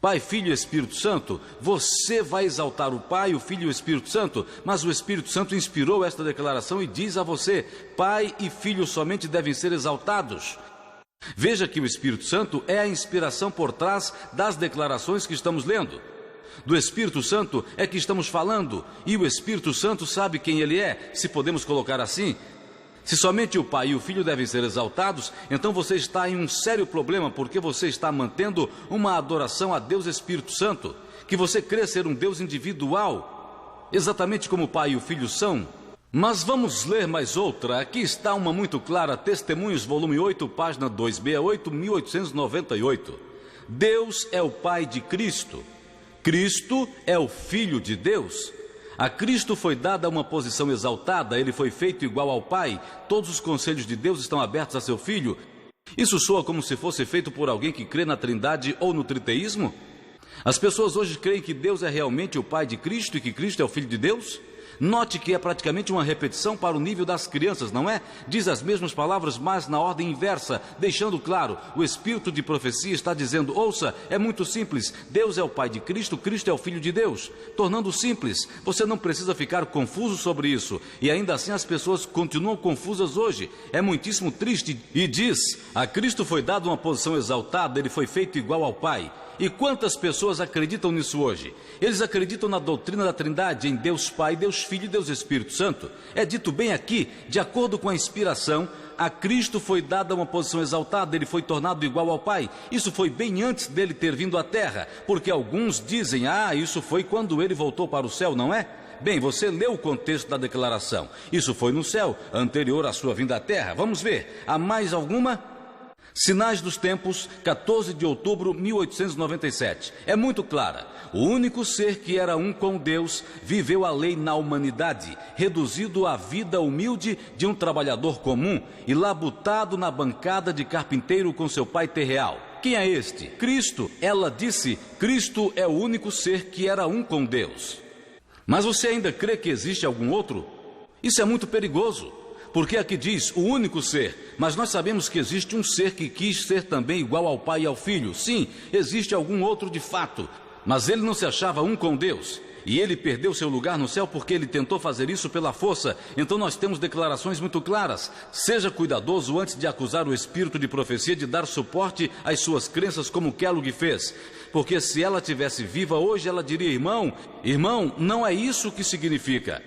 Pai, Filho e Espírito Santo? Você vai exaltar o Pai, o Filho e o Espírito Santo, mas o Espírito Santo inspirou esta declaração e diz a você: Pai e Filho somente devem ser exaltados. Veja que o Espírito Santo é a inspiração por trás das declarações que estamos lendo. Do Espírito Santo é que estamos falando, e o Espírito Santo sabe quem ele é, se podemos colocar assim. Se somente o Pai e o Filho devem ser exaltados, então você está em um sério problema, porque você está mantendo uma adoração a Deus Espírito Santo, que você crê ser um Deus individual, exatamente como o Pai e o Filho são. Mas vamos ler mais outra. Aqui está uma muito clara, Testemunhos, volume 8, página 268, 1898. Deus é o Pai de Cristo. Cristo é o Filho de Deus. A Cristo foi dada uma posição exaltada, ele foi feito igual ao Pai. Todos os conselhos de Deus estão abertos a seu Filho. Isso soa como se fosse feito por alguém que crê na Trindade ou no triteísmo? As pessoas hoje creem que Deus é realmente o Pai de Cristo e que Cristo é o Filho de Deus? Note que é praticamente uma repetição para o nível das crianças, não é? Diz as mesmas palavras, mas na ordem inversa, deixando claro, o espírito de profecia está dizendo: ouça, é muito simples, Deus é o Pai de Cristo, Cristo é o Filho de Deus. Tornando simples, você não precisa ficar confuso sobre isso, e ainda assim as pessoas continuam confusas hoje. É muitíssimo triste. E diz: a Cristo foi dada uma posição exaltada, ele foi feito igual ao Pai. E quantas pessoas acreditam nisso hoje? Eles acreditam na doutrina da Trindade, em Deus Pai, Deus Filho e Deus Espírito Santo. É dito bem aqui, de acordo com a inspiração, a Cristo foi dada uma posição exaltada, ele foi tornado igual ao Pai. Isso foi bem antes dele ter vindo à Terra, porque alguns dizem: isso foi quando ele voltou para o céu, não é? Bem, você leu o contexto da declaração. Isso foi no céu, anterior à sua vinda à Terra. Vamos ver, há mais alguma? Sinais dos Tempos, 14 de outubro de 1897. É muito clara. O único ser que era um com Deus viveu a lei na humanidade, reduzido à vida humilde de um trabalhador comum e labutado na bancada de carpinteiro com seu pai terreal. Quem é este? Cristo. Ela disse: Cristo é o único ser que era um com Deus. Mas você ainda crê que existe algum outro? Isso é muito perigoso. Porque aqui diz o único ser, mas nós sabemos que existe um ser que quis ser também igual ao Pai e ao Filho. Sim, existe algum outro de fato, mas ele não se achava um com Deus. E ele perdeu seu lugar no céu porque ele tentou fazer isso pela força. Então nós temos declarações muito claras. Seja cuidadoso antes de acusar o espírito de profecia de dar suporte às suas crenças como Kellogg fez. Porque se ela tivesse viva hoje, ela diria: irmão, não é isso que significa.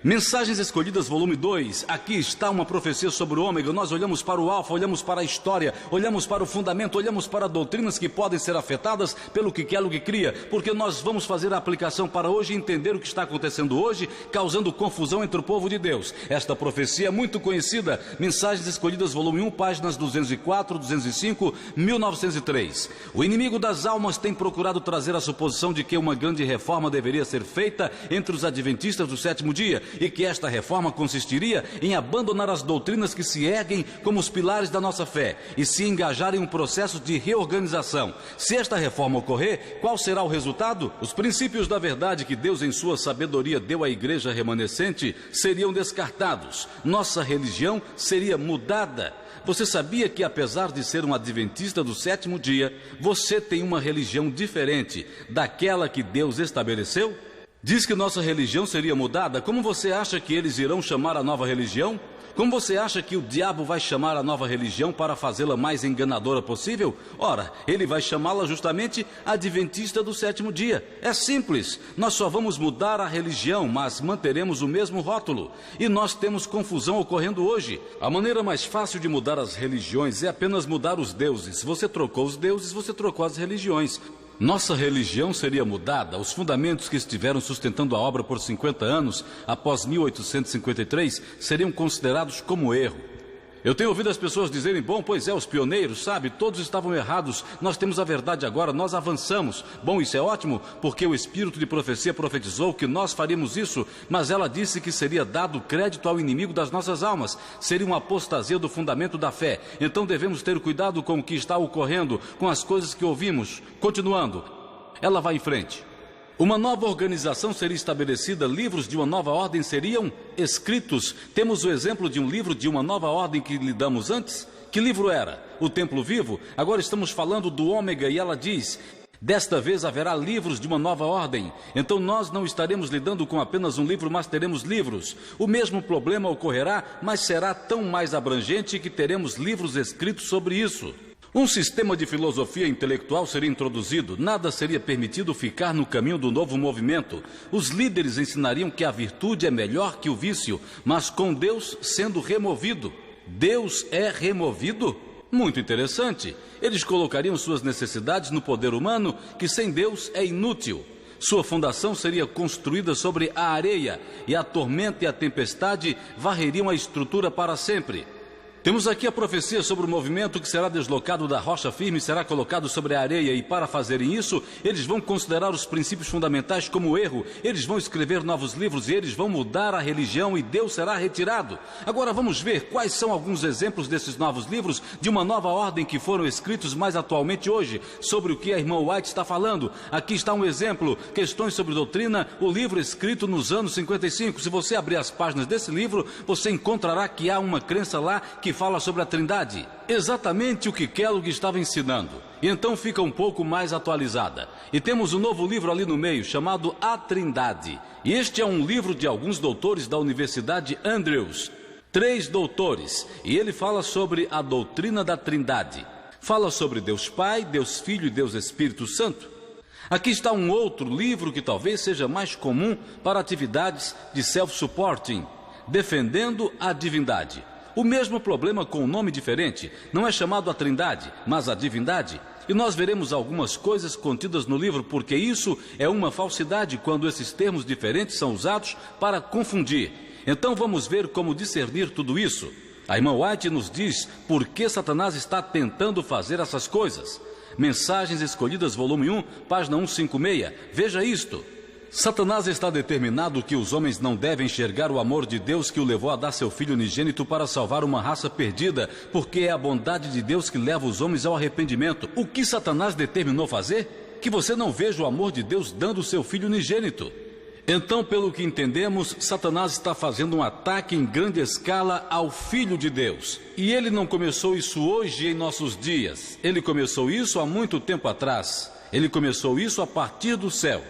Mensagens Escolhidas, volume 2, aqui está uma profecia sobre o ômega. Nós olhamos para o alfa, olhamos para a história, olhamos para o fundamento, olhamos para doutrinas que podem ser afetadas pelo que Kellogg cria, porque nós vamos fazer a aplicação para hoje e entender o que está acontecendo hoje, causando confusão entre o povo de Deus. Esta profecia é muito conhecida, Mensagens Escolhidas, volume 1, páginas 204, 205, 1903. O inimigo das almas tem procurado trazer a suposição de que uma grande reforma deveria ser feita entre os adventistas do sétimo dia, e que esta reforma consistiria em abandonar as doutrinas que se erguem como os pilares da nossa fé e se engajar em um processo de reorganização. Se esta reforma ocorrer, qual será o resultado? Os princípios da verdade que Deus em sua sabedoria deu à igreja remanescente seriam descartados. Nossa religião seria mudada. Você sabia que, apesar de ser um adventista do sétimo dia, você tem uma religião diferente daquela que Deus estabeleceu? Diz que nossa religião seria mudada. Como você acha que eles irão chamar a nova religião? Como você acha que o diabo vai chamar a nova religião para fazê-la mais enganadora possível? Ora, ele vai chamá-la justamente Adventista do sétimo dia. É simples, nós só vamos mudar a religião, mas manteremos o mesmo rótulo. E nós temos confusão ocorrendo hoje. A maneira mais fácil de mudar as religiões é apenas mudar os deuses. Se você trocou os deuses, você trocou as religiões. Nossa religião seria mudada. Os fundamentos que estiveram sustentando a obra por 50 anos, após 1853, seriam considerados como erro. Eu tenho ouvido as pessoas dizerem: bom, pois é, os pioneiros, sabe, todos estavam errados, nós temos a verdade agora, nós avançamos. Bom, isso é ótimo, porque o espírito de profecia profetizou que nós faríamos isso, mas ela disse que seria dado crédito ao inimigo das nossas almas, seria uma apostasia do fundamento da fé. Então devemos ter cuidado com o que está ocorrendo, com as coisas que ouvimos. Continuando, ela vai em frente. Uma nova organização seria estabelecida, livros de uma nova ordem seriam escritos. Temos o exemplo de um livro de uma nova ordem que lidamos antes. Que livro era? O Templo Vivo? Agora estamos falando do Ômega e ela diz: desta vez haverá livros de uma nova ordem. Então nós não estaremos lidando com apenas um livro, mas teremos livros. O mesmo problema ocorrerá, mas será tão mais abrangente que teremos livros escritos sobre isso. Um sistema de filosofia intelectual seria introduzido, nada seria permitido ficar no caminho do novo movimento. Os líderes ensinariam que a virtude é melhor que o vício, mas com Deus sendo removido. Deus é removido? Muito interessante. Eles colocariam suas necessidades no poder humano, que sem Deus é inútil. Sua fundação seria construída sobre a areia, e a tormenta e a tempestade varreriam a estrutura para sempre. Temos aqui a profecia sobre o movimento que será deslocado da rocha firme e será colocado sobre a areia, e para fazerem isso, eles vão considerar os princípios fundamentais como erro, eles vão escrever novos livros e eles vão mudar a religião e Deus será retirado. Agora vamos ver quais são alguns exemplos desses novos livros de uma nova ordem que foram escritos mais atualmente hoje, sobre o que a irmã White está falando. Aqui está um exemplo, Questões sobre Doutrina, o livro escrito nos anos 55. Se você abrir as páginas desse livro, você encontrará que há uma crença lá que fala sobre a Trindade, exatamente o que Kellogg estava ensinando. E então fica um pouco mais atualizada. E temos um novo livro ali no meio, chamado A Trindade. E este é um livro de alguns doutores da Universidade Andrews. 3 doutores. E ele fala sobre a doutrina da Trindade. Fala sobre Deus Pai, Deus Filho e Deus Espírito Santo. Aqui está um outro livro que talvez seja mais comum para atividades de self-supporting, Defendendo a Divindade. O mesmo problema com um nome diferente, não é chamado a Trindade, mas a Divindade. E nós veremos algumas coisas contidas no livro, porque isso é uma falsidade quando esses termos diferentes são usados para confundir. Então vamos ver como discernir tudo isso. A irmã White nos diz por que Satanás está tentando fazer essas coisas. Mensagens Escolhidas, volume 1, página 156. Veja isto. Satanás está determinado que os homens não devem enxergar o amor de Deus que o levou a dar seu Filho unigênito para salvar uma raça perdida, porque é a bondade de Deus que leva os homens ao arrependimento. O que Satanás determinou fazer? Que você não veja o amor de Deus dando o seu Filho unigênito. Então, pelo que entendemos, Satanás está fazendo um ataque em grande escala ao Filho de Deus. E ele não começou isso hoje em nossos dias. Ele começou isso há muito tempo atrás. Ele começou isso a partir do céu.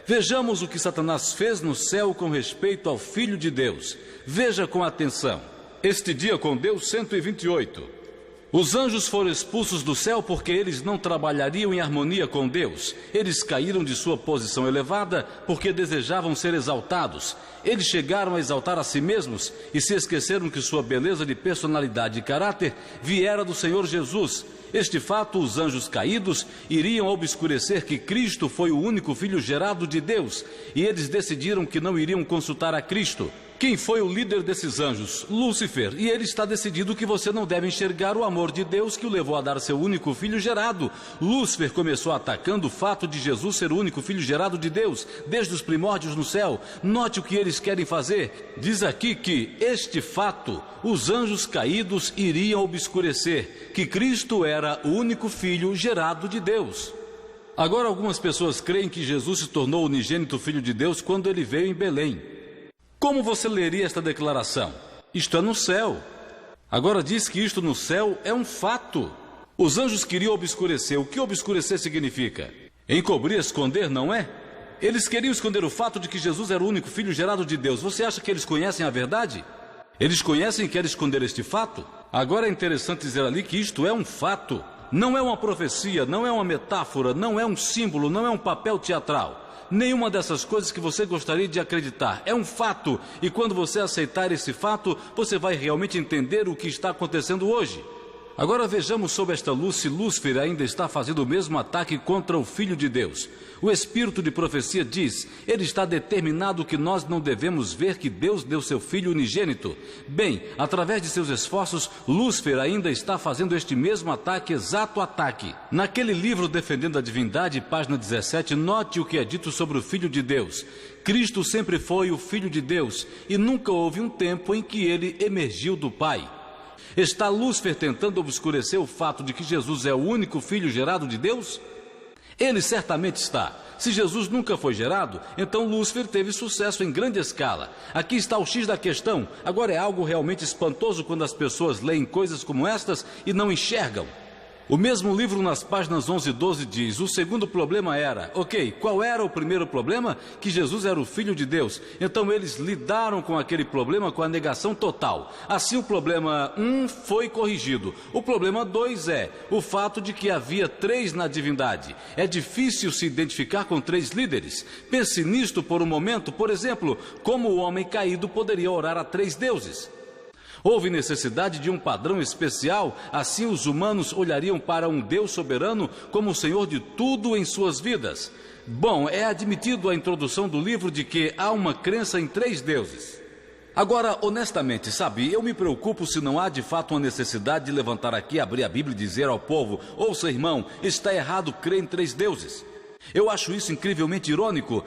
Vejamos o que Satanás fez no céu com respeito ao Filho de Deus. Veja com atenção. Este dia com Deus 128. Os anjos foram expulsos do céu porque eles não trabalhariam em harmonia com Deus. Eles caíram de sua posição elevada porque desejavam ser exaltados. Eles chegaram a exaltar a si mesmos e se esqueceram que sua beleza de personalidade e caráter viera do Senhor Jesus. Este fato, os anjos caídos iriam obscurecer que Cristo foi o único Filho gerado de Deus, e eles decidiram que não iriam consultar a Cristo. Quem foi o líder desses anjos? Lúcifer. E ele está decidido que você não deve enxergar o amor de Deus que o levou a dar seu único filho gerado. Lúcifer começou atacando o fato de Jesus ser o único filho gerado de Deus, desde os primórdios no céu. Note o que eles querem fazer. Diz aqui que este fato, os anjos caídos iriam obscurecer, que Cristo era o único filho gerado de Deus. Agora algumas pessoas creem que Jesus se tornou o unigênito Filho de Deus quando ele veio em Belém. Como você leria esta declaração? Isto é no céu. Agora diz que isto no céu é um fato. Os anjos queriam obscurecer. O que obscurecer significa? Encobrir, esconder, não é? Eles queriam esconder o fato de que Jesus era o único Filho gerado de Deus. Você acha que eles conhecem a verdade? Eles conhecem e querem esconder este fato? Agora é interessante dizer ali que isto é um fato. Não é uma profecia, não é uma metáfora, não é um símbolo, não é um papel teatral. Nenhuma dessas coisas que você gostaria de acreditar. É um fato. E quando você aceitar esse fato, você vai realmente entender o que está acontecendo hoje. Agora vejamos sob esta luz se Lúcifer ainda está fazendo o mesmo ataque contra o Filho de Deus. O espírito de profecia diz, ele está determinado que nós não devemos ver que Deus deu seu Filho unigênito. Bem, através de seus esforços, Lúcifer ainda está fazendo este mesmo ataque, exato ataque. Naquele livro Defendendo a Divindade, página 17, note o que é dito sobre o Filho de Deus. Cristo sempre foi o Filho de Deus e nunca houve um tempo em que ele emergiu do Pai. Está Lúcifer tentando obscurecer o fato de que Jesus é o único Filho gerado de Deus? Ele certamente está. Se Jesus nunca foi gerado, então Lúcifer teve sucesso em grande escala. Aqui está o X da questão. Agora é algo realmente espantoso quando as pessoas leem coisas como estas e não enxergam. O mesmo livro nas páginas 11 e 12 diz: o segundo problema era, qual era o primeiro problema? Que Jesus era o Filho de Deus. Então eles lidaram com aquele problema com a negação total. Assim o problema 1 foi corrigido. O problema 2 é o fato de que havia 3 na divindade. É difícil se identificar com 3 líderes. Pense nisto por um momento. Por exemplo, como o homem caído poderia orar a 3 deuses? Houve necessidade de um padrão especial, assim os humanos olhariam para um Deus soberano como o Senhor de tudo em suas vidas. Bom, é admitido a introdução do livro de que há uma crença em 3 deuses. Agora, honestamente, sabe, eu me preocupo se não há de fato uma necessidade de levantar aqui, abrir a Bíblia e dizer ao povo: ouça, irmão, está errado crer em 3 deuses. Eu acho isso incrivelmente irônico.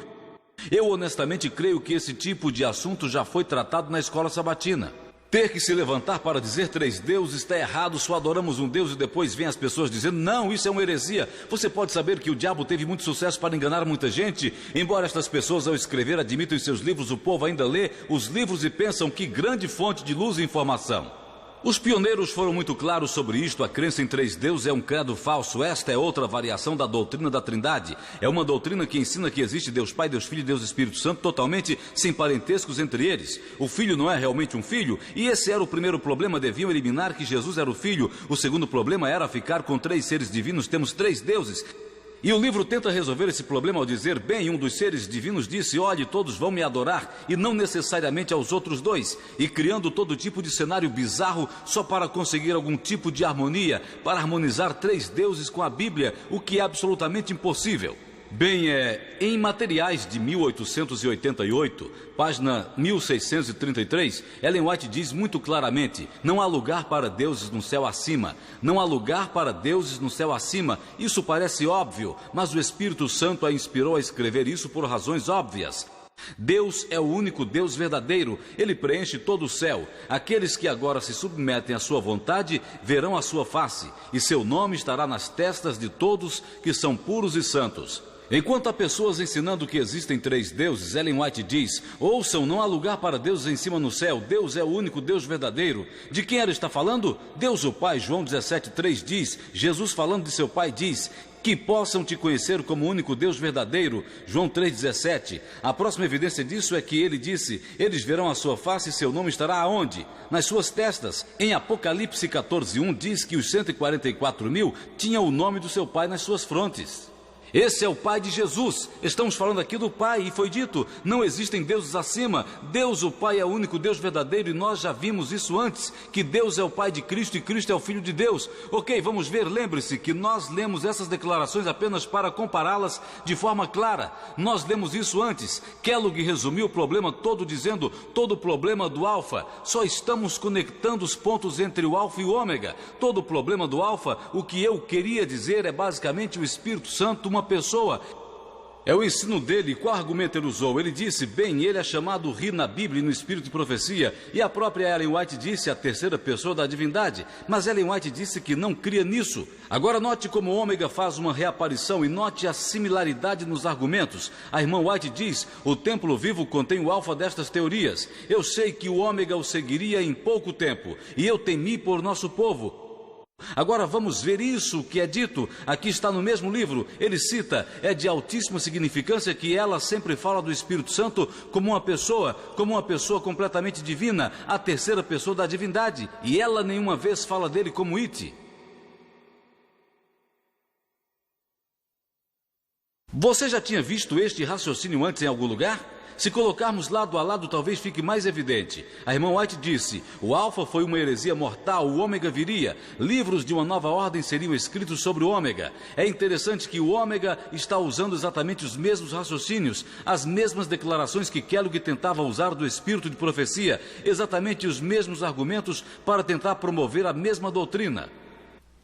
Eu honestamente creio que esse tipo de assunto já foi tratado na escola sabatina. Ter que se levantar para dizer 3 deuses está errado, só adoramos um Deus, e depois vem as pessoas dizendo: não, isso é uma heresia. Você pode saber que o diabo teve muito sucesso para enganar muita gente. Embora estas pessoas ao escrever admitam em seus livros, o povo ainda lê os livros e pensam que grande fonte de luz e informação. Os pioneiros foram muito claros sobre isto. A crença em 3 deuses é um credo falso. Esta é outra variação da doutrina da Trindade. É uma doutrina que ensina que existe Deus Pai, Deus Filho e Deus Espírito Santo, totalmente sem parentescos entre eles. O Filho não é realmente um filho, e esse era o primeiro problema. Deviam eliminar que Jesus era o Filho. O segundo problema era ficar com 3 seres divinos. Temos 3 deuses. E o livro tenta resolver esse problema ao dizer: bem, um dos seres divinos disse: olhe, todos vão me adorar, e não necessariamente aos outros 2, e criando todo tipo de cenário bizarro só para conseguir algum tipo de harmonia, para harmonizar 3 deuses com a Bíblia, o que é absolutamente impossível. Bem, em Materiais de 1888, página 1633, Ellen White diz muito claramente: não há lugar para deuses no céu acima. Não há lugar para deuses no céu acima. Isso parece óbvio, mas o Espírito Santo a inspirou a escrever isso por razões óbvias. Deus é o único Deus verdadeiro. Ele preenche todo o céu. Aqueles que agora se submetem à sua vontade verão a sua face, e seu nome estará nas testas de todos que são puros e santos. Enquanto há pessoas ensinando que existem 3 deuses, Ellen White diz: ouçam, não há lugar para deuses em cima no céu. Deus é o único Deus verdadeiro. De quem ela está falando? Deus o Pai. João 17,3 diz. Jesus, falando de seu Pai, diz: que possam te conhecer como único Deus verdadeiro. João 3,17. A próxima evidência disso é que ele disse: eles verão a sua face e seu nome estará aonde? Nas suas testas. Em Apocalipse 14,1 diz que os 144.000 tinham o nome do seu Pai nas suas frontes. Esse é o Pai de Jesus. Estamos falando aqui do Pai, e foi dito: não existem deuses acima. Deus, o Pai, é o único Deus verdadeiro, e nós já vimos isso antes, que Deus é o Pai de Cristo e Cristo é o Filho de Deus. Vamos ver. Lembre-se que nós lemos essas declarações apenas para compará-las de forma clara. Nós lemos isso antes. Kellogg resumiu o problema todo dizendo: todo o problema do alfa. Só estamos conectando os pontos entre o alfa e o ômega. Todo o problema do alfa, o que eu queria dizer é basicamente o Espírito Santo, uma pessoa. É o ensino dele. Qual argumento ele usou? Ele disse: bem, ele é chamado Ri na Bíblia e no Espírito de Profecia, e a própria Ellen White disse a 3ª pessoa da divindade, mas Ellen White disse que não cria nisso. Agora note como o ômega faz uma reaparição, e note a similaridade nos argumentos. A irmã White diz: o templo vivo contém o alfa destas teorias. Eu sei que o ômega o seguiria em pouco tempo, e eu temi por nosso povo. Agora vamos ver isso que é dito. Aqui está no mesmo livro. Ele cita: é de altíssima significância que ela sempre fala do Espírito Santo como uma pessoa completamente divina, a 3ª pessoa da divindade, e ela nenhuma vez fala dele como It. Você já tinha visto este raciocínio antes em algum lugar? Se colocarmos lado a lado, talvez fique mais evidente. A irmã White disse: o alfa foi uma heresia mortal, o ômega viria. Livros de uma nova ordem seriam escritos sobre o ômega. É interessante que o ômega está usando exatamente os mesmos raciocínios, as mesmas declarações que Kellogg tentava usar do espírito de profecia, exatamente os mesmos argumentos para tentar promover a mesma doutrina.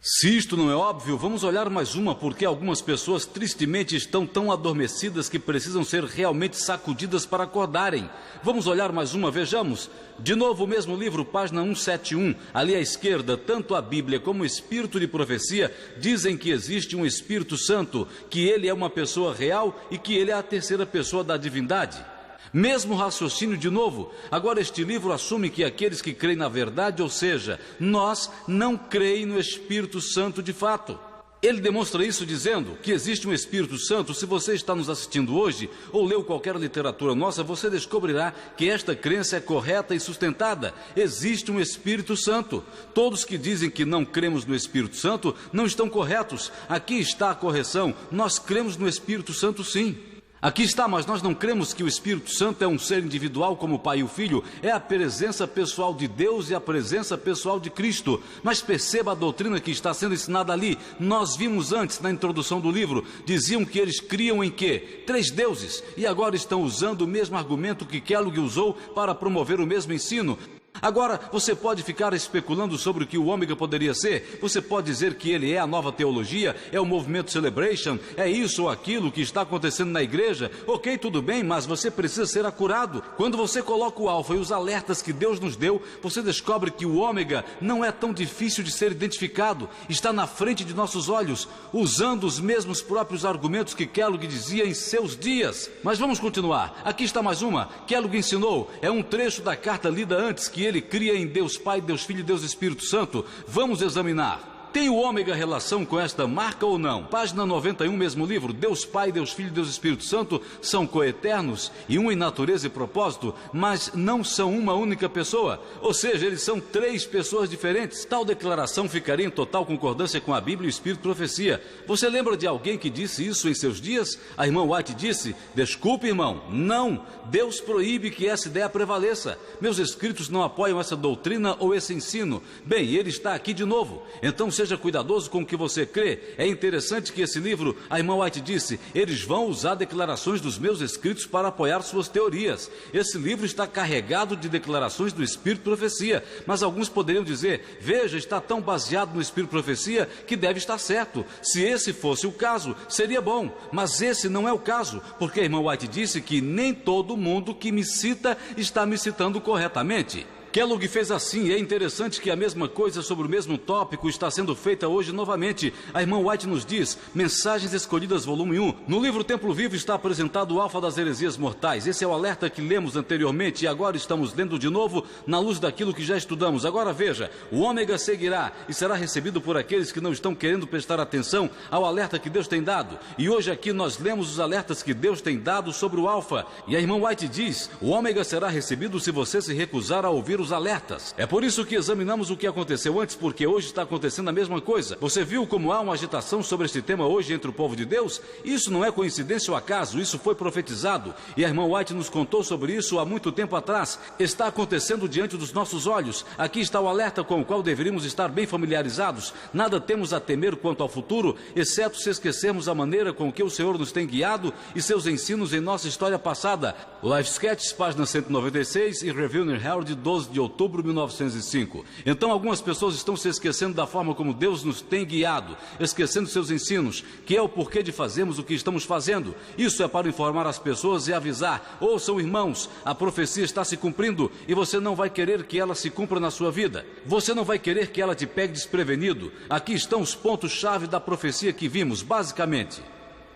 Se isto não é óbvio, vamos olhar mais uma, porque algumas pessoas tristemente estão tão adormecidas que precisam ser realmente sacudidas para acordarem. Vamos olhar mais uma, vejamos. De novo o mesmo livro, página 171, ali à esquerda, tanto a Bíblia como o Espírito de Profecia dizem que existe um Espírito Santo, que ele é uma pessoa real e que ele é a terceira pessoa da divindade. Mesmo raciocínio de novo. Agora este livro assume que aqueles que creem na verdade, ou seja, nós, não creem no Espírito Santo de fato. Ele demonstra isso dizendo que existe um Espírito Santo. Se você está nos assistindo hoje ou leu qualquer literatura nossa, você descobrirá que esta crença é correta e sustentada. Existe um Espírito Santo. Todos que dizem que não cremos no Espírito Santo não estão corretos. Aqui está a correção. Nós cremos no Espírito Santo, sim. Aqui está, mas nós não cremos que o Espírito Santo é um ser individual como o Pai e o Filho. É a presença pessoal de Deus e a presença pessoal de Cristo. Mas perceba a doutrina que está sendo ensinada ali. Nós vimos antes, na introdução do livro, diziam que eles criam em quê? 3 deuses. E agora estão usando o mesmo argumento que Kellogg usou para promover o mesmo ensino. Agora, você pode ficar especulando sobre o que o ômega poderia ser. Você pode dizer que ele é a nova teologia, é o movimento Celebration, é isso ou aquilo que está acontecendo na igreja. Ok, tudo bem, mas você precisa ser acurado. Quando você coloca o alfa e os alertas que Deus nos deu, você descobre que o ômega não é tão difícil de ser identificado. Está na frente de nossos olhos, usando os mesmos próprios argumentos que Kellogg dizia em seus dias. Mas vamos continuar. Aqui está mais uma. Kellogg ensinou, é um trecho da carta lida antes, que ele cria em Deus Pai, Deus Filho e Deus Espírito Santo. Vamos examinar. Tem o ômega relação com esta marca ou não? Página 91, mesmo livro. Deus Pai, Deus Filho e Deus Espírito Santo são coeternos e um em natureza e propósito, mas não são uma única pessoa. Ou seja, eles são 3 pessoas diferentes. Tal declaração ficaria em total concordância com a Bíblia e o Espírito de Profecia. Você lembra de alguém que disse isso em seus dias? A irmã White disse: desculpe, irmão, não. Deus proíbe que essa ideia prevaleça. Meus escritos não apoiam essa doutrina ou esse ensino. Bem, ele está aqui de novo. Então seja cuidadoso com o que você crê. É interessante que esse livro, a irmã White disse, eles vão usar declarações dos meus escritos para apoiar suas teorias. Esse livro está carregado de declarações do Espírito de Profecia, mas alguns poderiam dizer, veja, está tão baseado no Espírito de Profecia que deve estar certo. Se esse fosse o caso, seria bom, mas esse não é o caso, porque a irmã White disse que nem todo mundo que me cita está me citando corretamente. Kellogg fez assim, e é interessante que a mesma coisa sobre o mesmo tópico está sendo feita hoje novamente. A irmã White nos diz, Mensagens Escolhidas, volume 1. No livro Templo Vivo está apresentado o alfa das heresias mortais. Esse é o alerta que lemos anteriormente e agora estamos lendo de novo na luz daquilo que já estudamos. Agora veja, o ômega seguirá e será recebido por aqueles que não estão querendo prestar atenção ao alerta que Deus tem dado. E hoje aqui nós lemos os alertas que Deus tem dado sobre o alfa. E a irmã White diz, o ômega será recebido se você se recusar a ouvir os alertas. É por isso que examinamos o que aconteceu antes, porque hoje está acontecendo a mesma coisa. Você viu como há uma agitação sobre este tema hoje entre o povo de Deus? Isso não é coincidência ou acaso, isso foi profetizado. E a irmã White nos contou sobre isso há muito tempo atrás. Está acontecendo diante dos nossos olhos. Aqui está o alerta com o qual deveríamos estar bem familiarizados. Nada temos a temer quanto ao futuro, exceto se esquecermos a maneira com que o Senhor nos tem guiado e seus ensinos em nossa história passada. Life Sketches, página 196 e Review in Herald, 12 de outubro de 1905. Então algumas pessoas estão se esquecendo da forma como Deus nos tem guiado, esquecendo seus ensinos, que é o porquê de fazermos o que estamos fazendo. Isso é para informar as pessoas e avisar, ouçam irmãos, a profecia está se cumprindo e você não vai querer que ela se cumpra na sua vida. Você não vai querer que ela te pegue desprevenido. Aqui estão os pontos-chave da profecia que vimos, basicamente.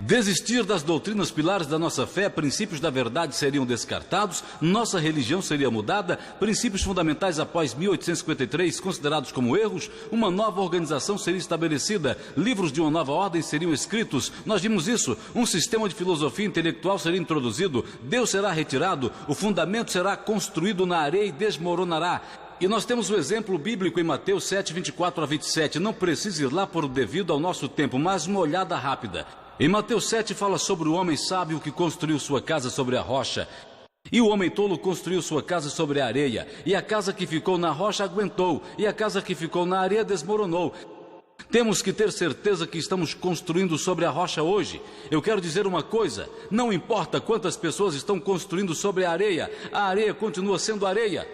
Desistir das doutrinas pilares da nossa fé, princípios da verdade seriam descartados, nossa religião seria mudada, princípios fundamentais após 1853 considerados como erros, uma nova organização seria estabelecida, livros de uma nova ordem seriam escritos, nós vimos isso, um sistema de filosofia intelectual seria introduzido, Deus será retirado, o fundamento será construído na areia e desmoronará. E nós temos o exemplo bíblico em Mateus 7, 24 a 27, não precisa ir lá por devido ao nosso tempo, mas uma olhada rápida. Em Mateus 7 fala sobre o homem sábio que construiu sua casa sobre a rocha. E o homem tolo construiu sua casa sobre a areia. E a casa que ficou na rocha aguentou. E a casa que ficou na areia desmoronou. Temos que ter certeza que estamos construindo sobre a rocha hoje. Eu quero dizer uma coisa. Não importa quantas pessoas estão construindo sobre a areia continua sendo areia.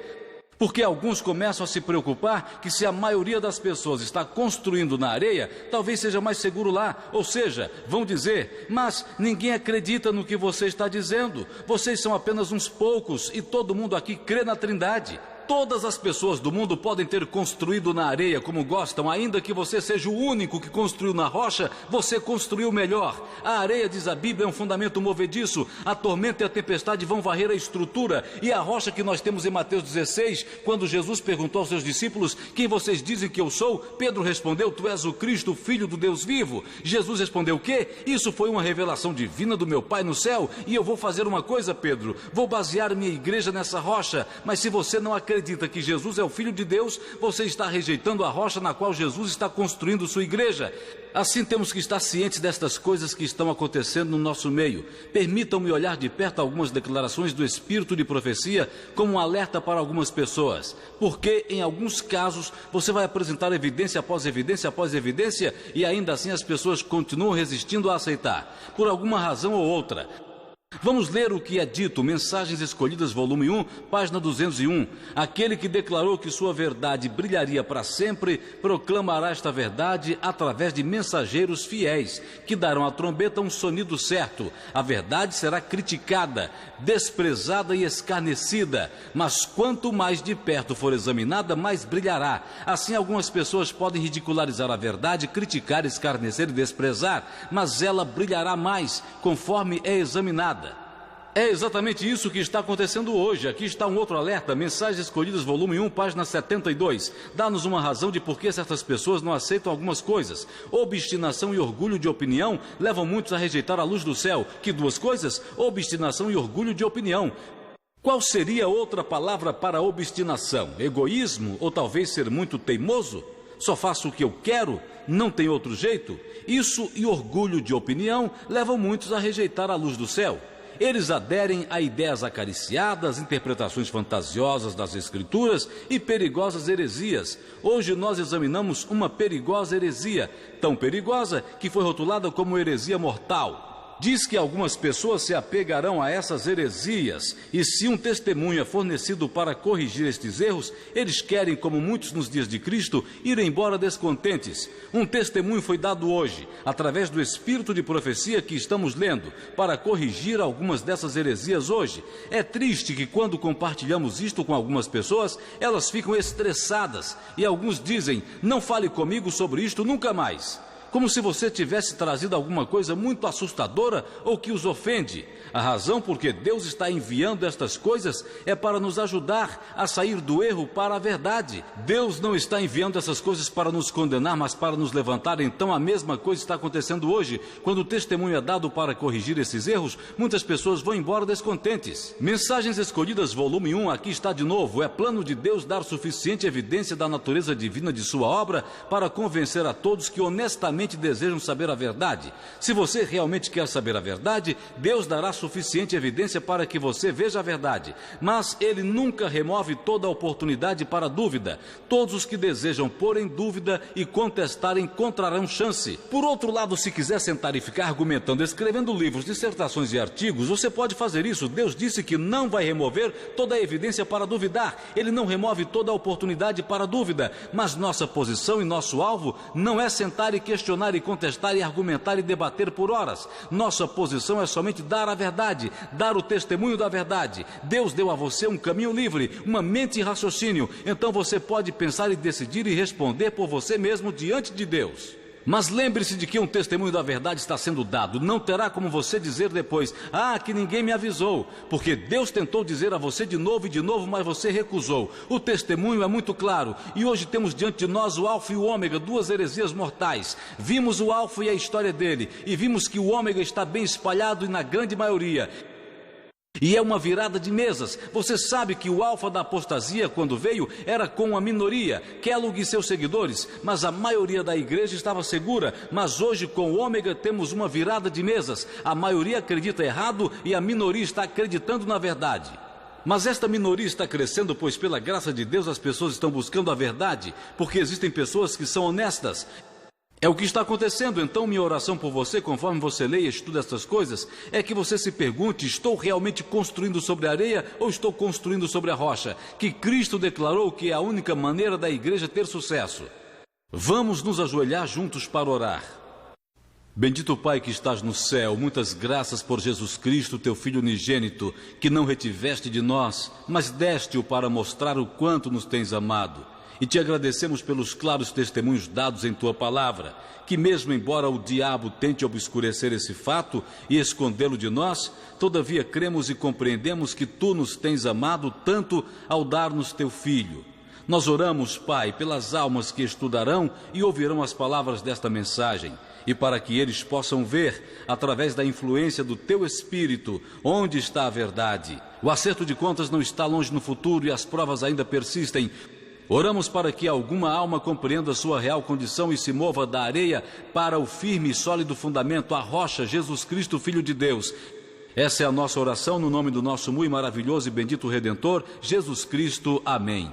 Porque alguns começam a se preocupar que se a maioria das pessoas está construindo na areia, talvez seja mais seguro lá. Ou seja, vão dizer, mas ninguém acredita no que você está dizendo. Vocês são apenas uns poucos e todo mundo aqui crê na Trindade. Todas as pessoas do mundo podem ter construído na areia como gostam, ainda que você seja o único que construiu na rocha, você construiu melhor. A areia, diz a Bíblia, é um fundamento movediço. A tormenta e a tempestade vão varrer a estrutura. E a rocha que nós temos em Mateus 16, quando Jesus perguntou aos seus discípulos, quem vocês dizem que eu sou? Pedro respondeu, tu és o Cristo, o Filho do Deus vivo. Jesus respondeu, o quê? Isso foi uma revelação divina do meu Pai no céu. E eu vou fazer uma coisa, Pedro, vou basear minha igreja nessa rocha. Mas se você não acredita que Jesus é o Filho de Deus, você está rejeitando a rocha na qual Jesus está construindo sua igreja. Assim temos que estar cientes destas coisas que estão acontecendo no nosso meio. Permitam-me olhar de perto algumas declarações do Espírito de profecia como um alerta para algumas pessoas. Porque em alguns casos você vai apresentar evidência após evidência após evidência e ainda assim as pessoas continuam resistindo a aceitar, por alguma razão ou outra. Vamos ler o que é dito, Mensagens Escolhidas, volume 1, página 201. Aquele que declarou que sua verdade brilharia para sempre, proclamará esta verdade através de mensageiros fiéis, que darão à trombeta um sonido certo. A verdade será criticada, desprezada e escarnecida, mas quanto mais de perto for examinada, mais brilhará. Assim, algumas pessoas podem ridicularizar a verdade, criticar, escarnecer e desprezar, mas ela brilhará mais, conforme é examinada. É exatamente isso que está acontecendo hoje. Aqui está um outro alerta, Mensagens Escolhidas, volume 1, página 72. Dá-nos uma razão de por que certas pessoas não aceitam algumas coisas. Obstinação e orgulho de opinião levam muitos a rejeitar a luz do céu. Que duas coisas? Obstinação e orgulho de opinião. Qual seria outra palavra para obstinação? Egoísmo? Ou talvez ser muito teimoso? Só faço o que eu quero? Não tem outro jeito? Isso e orgulho de opinião levam muitos a rejeitar a luz do céu. Eles aderem a ideias acariciadas, interpretações fantasiosas das Escrituras e perigosas heresias. Hoje nós examinamos uma perigosa heresia, tão perigosa que foi rotulada como heresia mortal. Diz que algumas pessoas se apegarão a essas heresias e se um testemunho é fornecido para corrigir estes erros, eles querem, como muitos nos dias de Cristo, ir embora descontentes. Um testemunho foi dado hoje, através do Espírito de profecia que estamos lendo, para corrigir algumas dessas heresias hoje. É triste que quando compartilhamos isto com algumas pessoas, elas ficam estressadas e alguns dizem, não fale comigo sobre isto nunca mais. Como se você tivesse trazido alguma coisa muito assustadora ou que os ofende. A razão por que Deus está enviando estas coisas é para nos ajudar a sair do erro para a verdade. Deus não está enviando essas coisas para nos condenar, mas para nos levantar. Então a mesma coisa está acontecendo hoje. Quando o testemunho é dado para corrigir esses erros, muitas pessoas vão embora descontentes. Mensagens Escolhidas, volume 1, aqui está de novo. É plano de Deus dar suficiente evidência da natureza divina de sua obra para convencer a todos que honestamente desejam saber a verdade. Se você realmente quer saber a verdade, Deus dará suficiente evidência para que você veja a verdade, mas Ele nunca remove toda a oportunidade para a dúvida. Todos os que desejam pôr em dúvida e contestar encontrarão chance. Por outro lado, se quiser sentar e ficar argumentando, escrevendo livros, dissertações e artigos, você pode fazer isso. Deus disse que não vai remover toda a evidência para duvidar. Ele não remove toda a oportunidade para a dúvida, mas nossa posição e nosso alvo não é sentar e questionar e contestar e argumentar e debater por horas. Nossa posição é somente dar a verdade, dar o testemunho da verdade. Deus deu a você um caminho livre, uma mente e raciocínio, então você pode pensar e decidir e responder por você mesmo diante de Deus. Mas lembre-se de que um testemunho da verdade está sendo dado. Não terá como você dizer depois, que ninguém me avisou, porque Deus tentou dizer a você de novo, mas você recusou. O testemunho é muito claro, e hoje temos diante de nós o Alfa e o Ômega, duas heresias mortais. Vimos o Alfa e a história dele, e vimos que o Ômega está bem espalhado e na grande maioria. E é uma virada de mesas. Você sabe que o alfa da apostasia, quando veio, era com a minoria, Kellogg e seus seguidores, mas a maioria da igreja estava segura. Mas hoje, com o ômega, temos uma virada de mesas. A maioria acredita errado e a minoria está acreditando na verdade. Mas esta minoria está crescendo, pois pela graça de Deus as pessoas estão buscando a verdade, porque existem pessoas que são honestas. É o que está acontecendo. Então minha oração por você, conforme você lê e estuda estas coisas, é que você se pergunte: estou realmente construindo sobre a areia ou estou construindo sobre a rocha? Que Cristo declarou que é a única maneira da igreja ter sucesso. Vamos nos ajoelhar juntos para orar. Bendito Pai que estás no céu, muitas graças por Jesus Cristo, teu Filho unigênito, que não retiveste de nós, mas deste-o para mostrar o quanto nos tens amado. E te agradecemos pelos claros testemunhos dados em tua palavra, que mesmo embora o diabo tente obscurecer esse fato e escondê-lo de nós, todavia cremos e compreendemos que tu nos tens amado tanto ao dar-nos teu Filho. Nós oramos, Pai, pelas almas que estudarão e ouvirão as palavras desta mensagem, e para que eles possam ver, através da influência do teu Espírito, onde está a verdade. O acerto de contas não está longe no futuro e as provas ainda persistem. Oramos para que alguma alma compreenda sua real condição e se mova da areia para o firme e sólido fundamento, a rocha, Jesus Cristo, Filho de Deus. Essa é a nossa oração no nome do nosso muito maravilhoso e bendito Redentor, Jesus Cristo. Amém.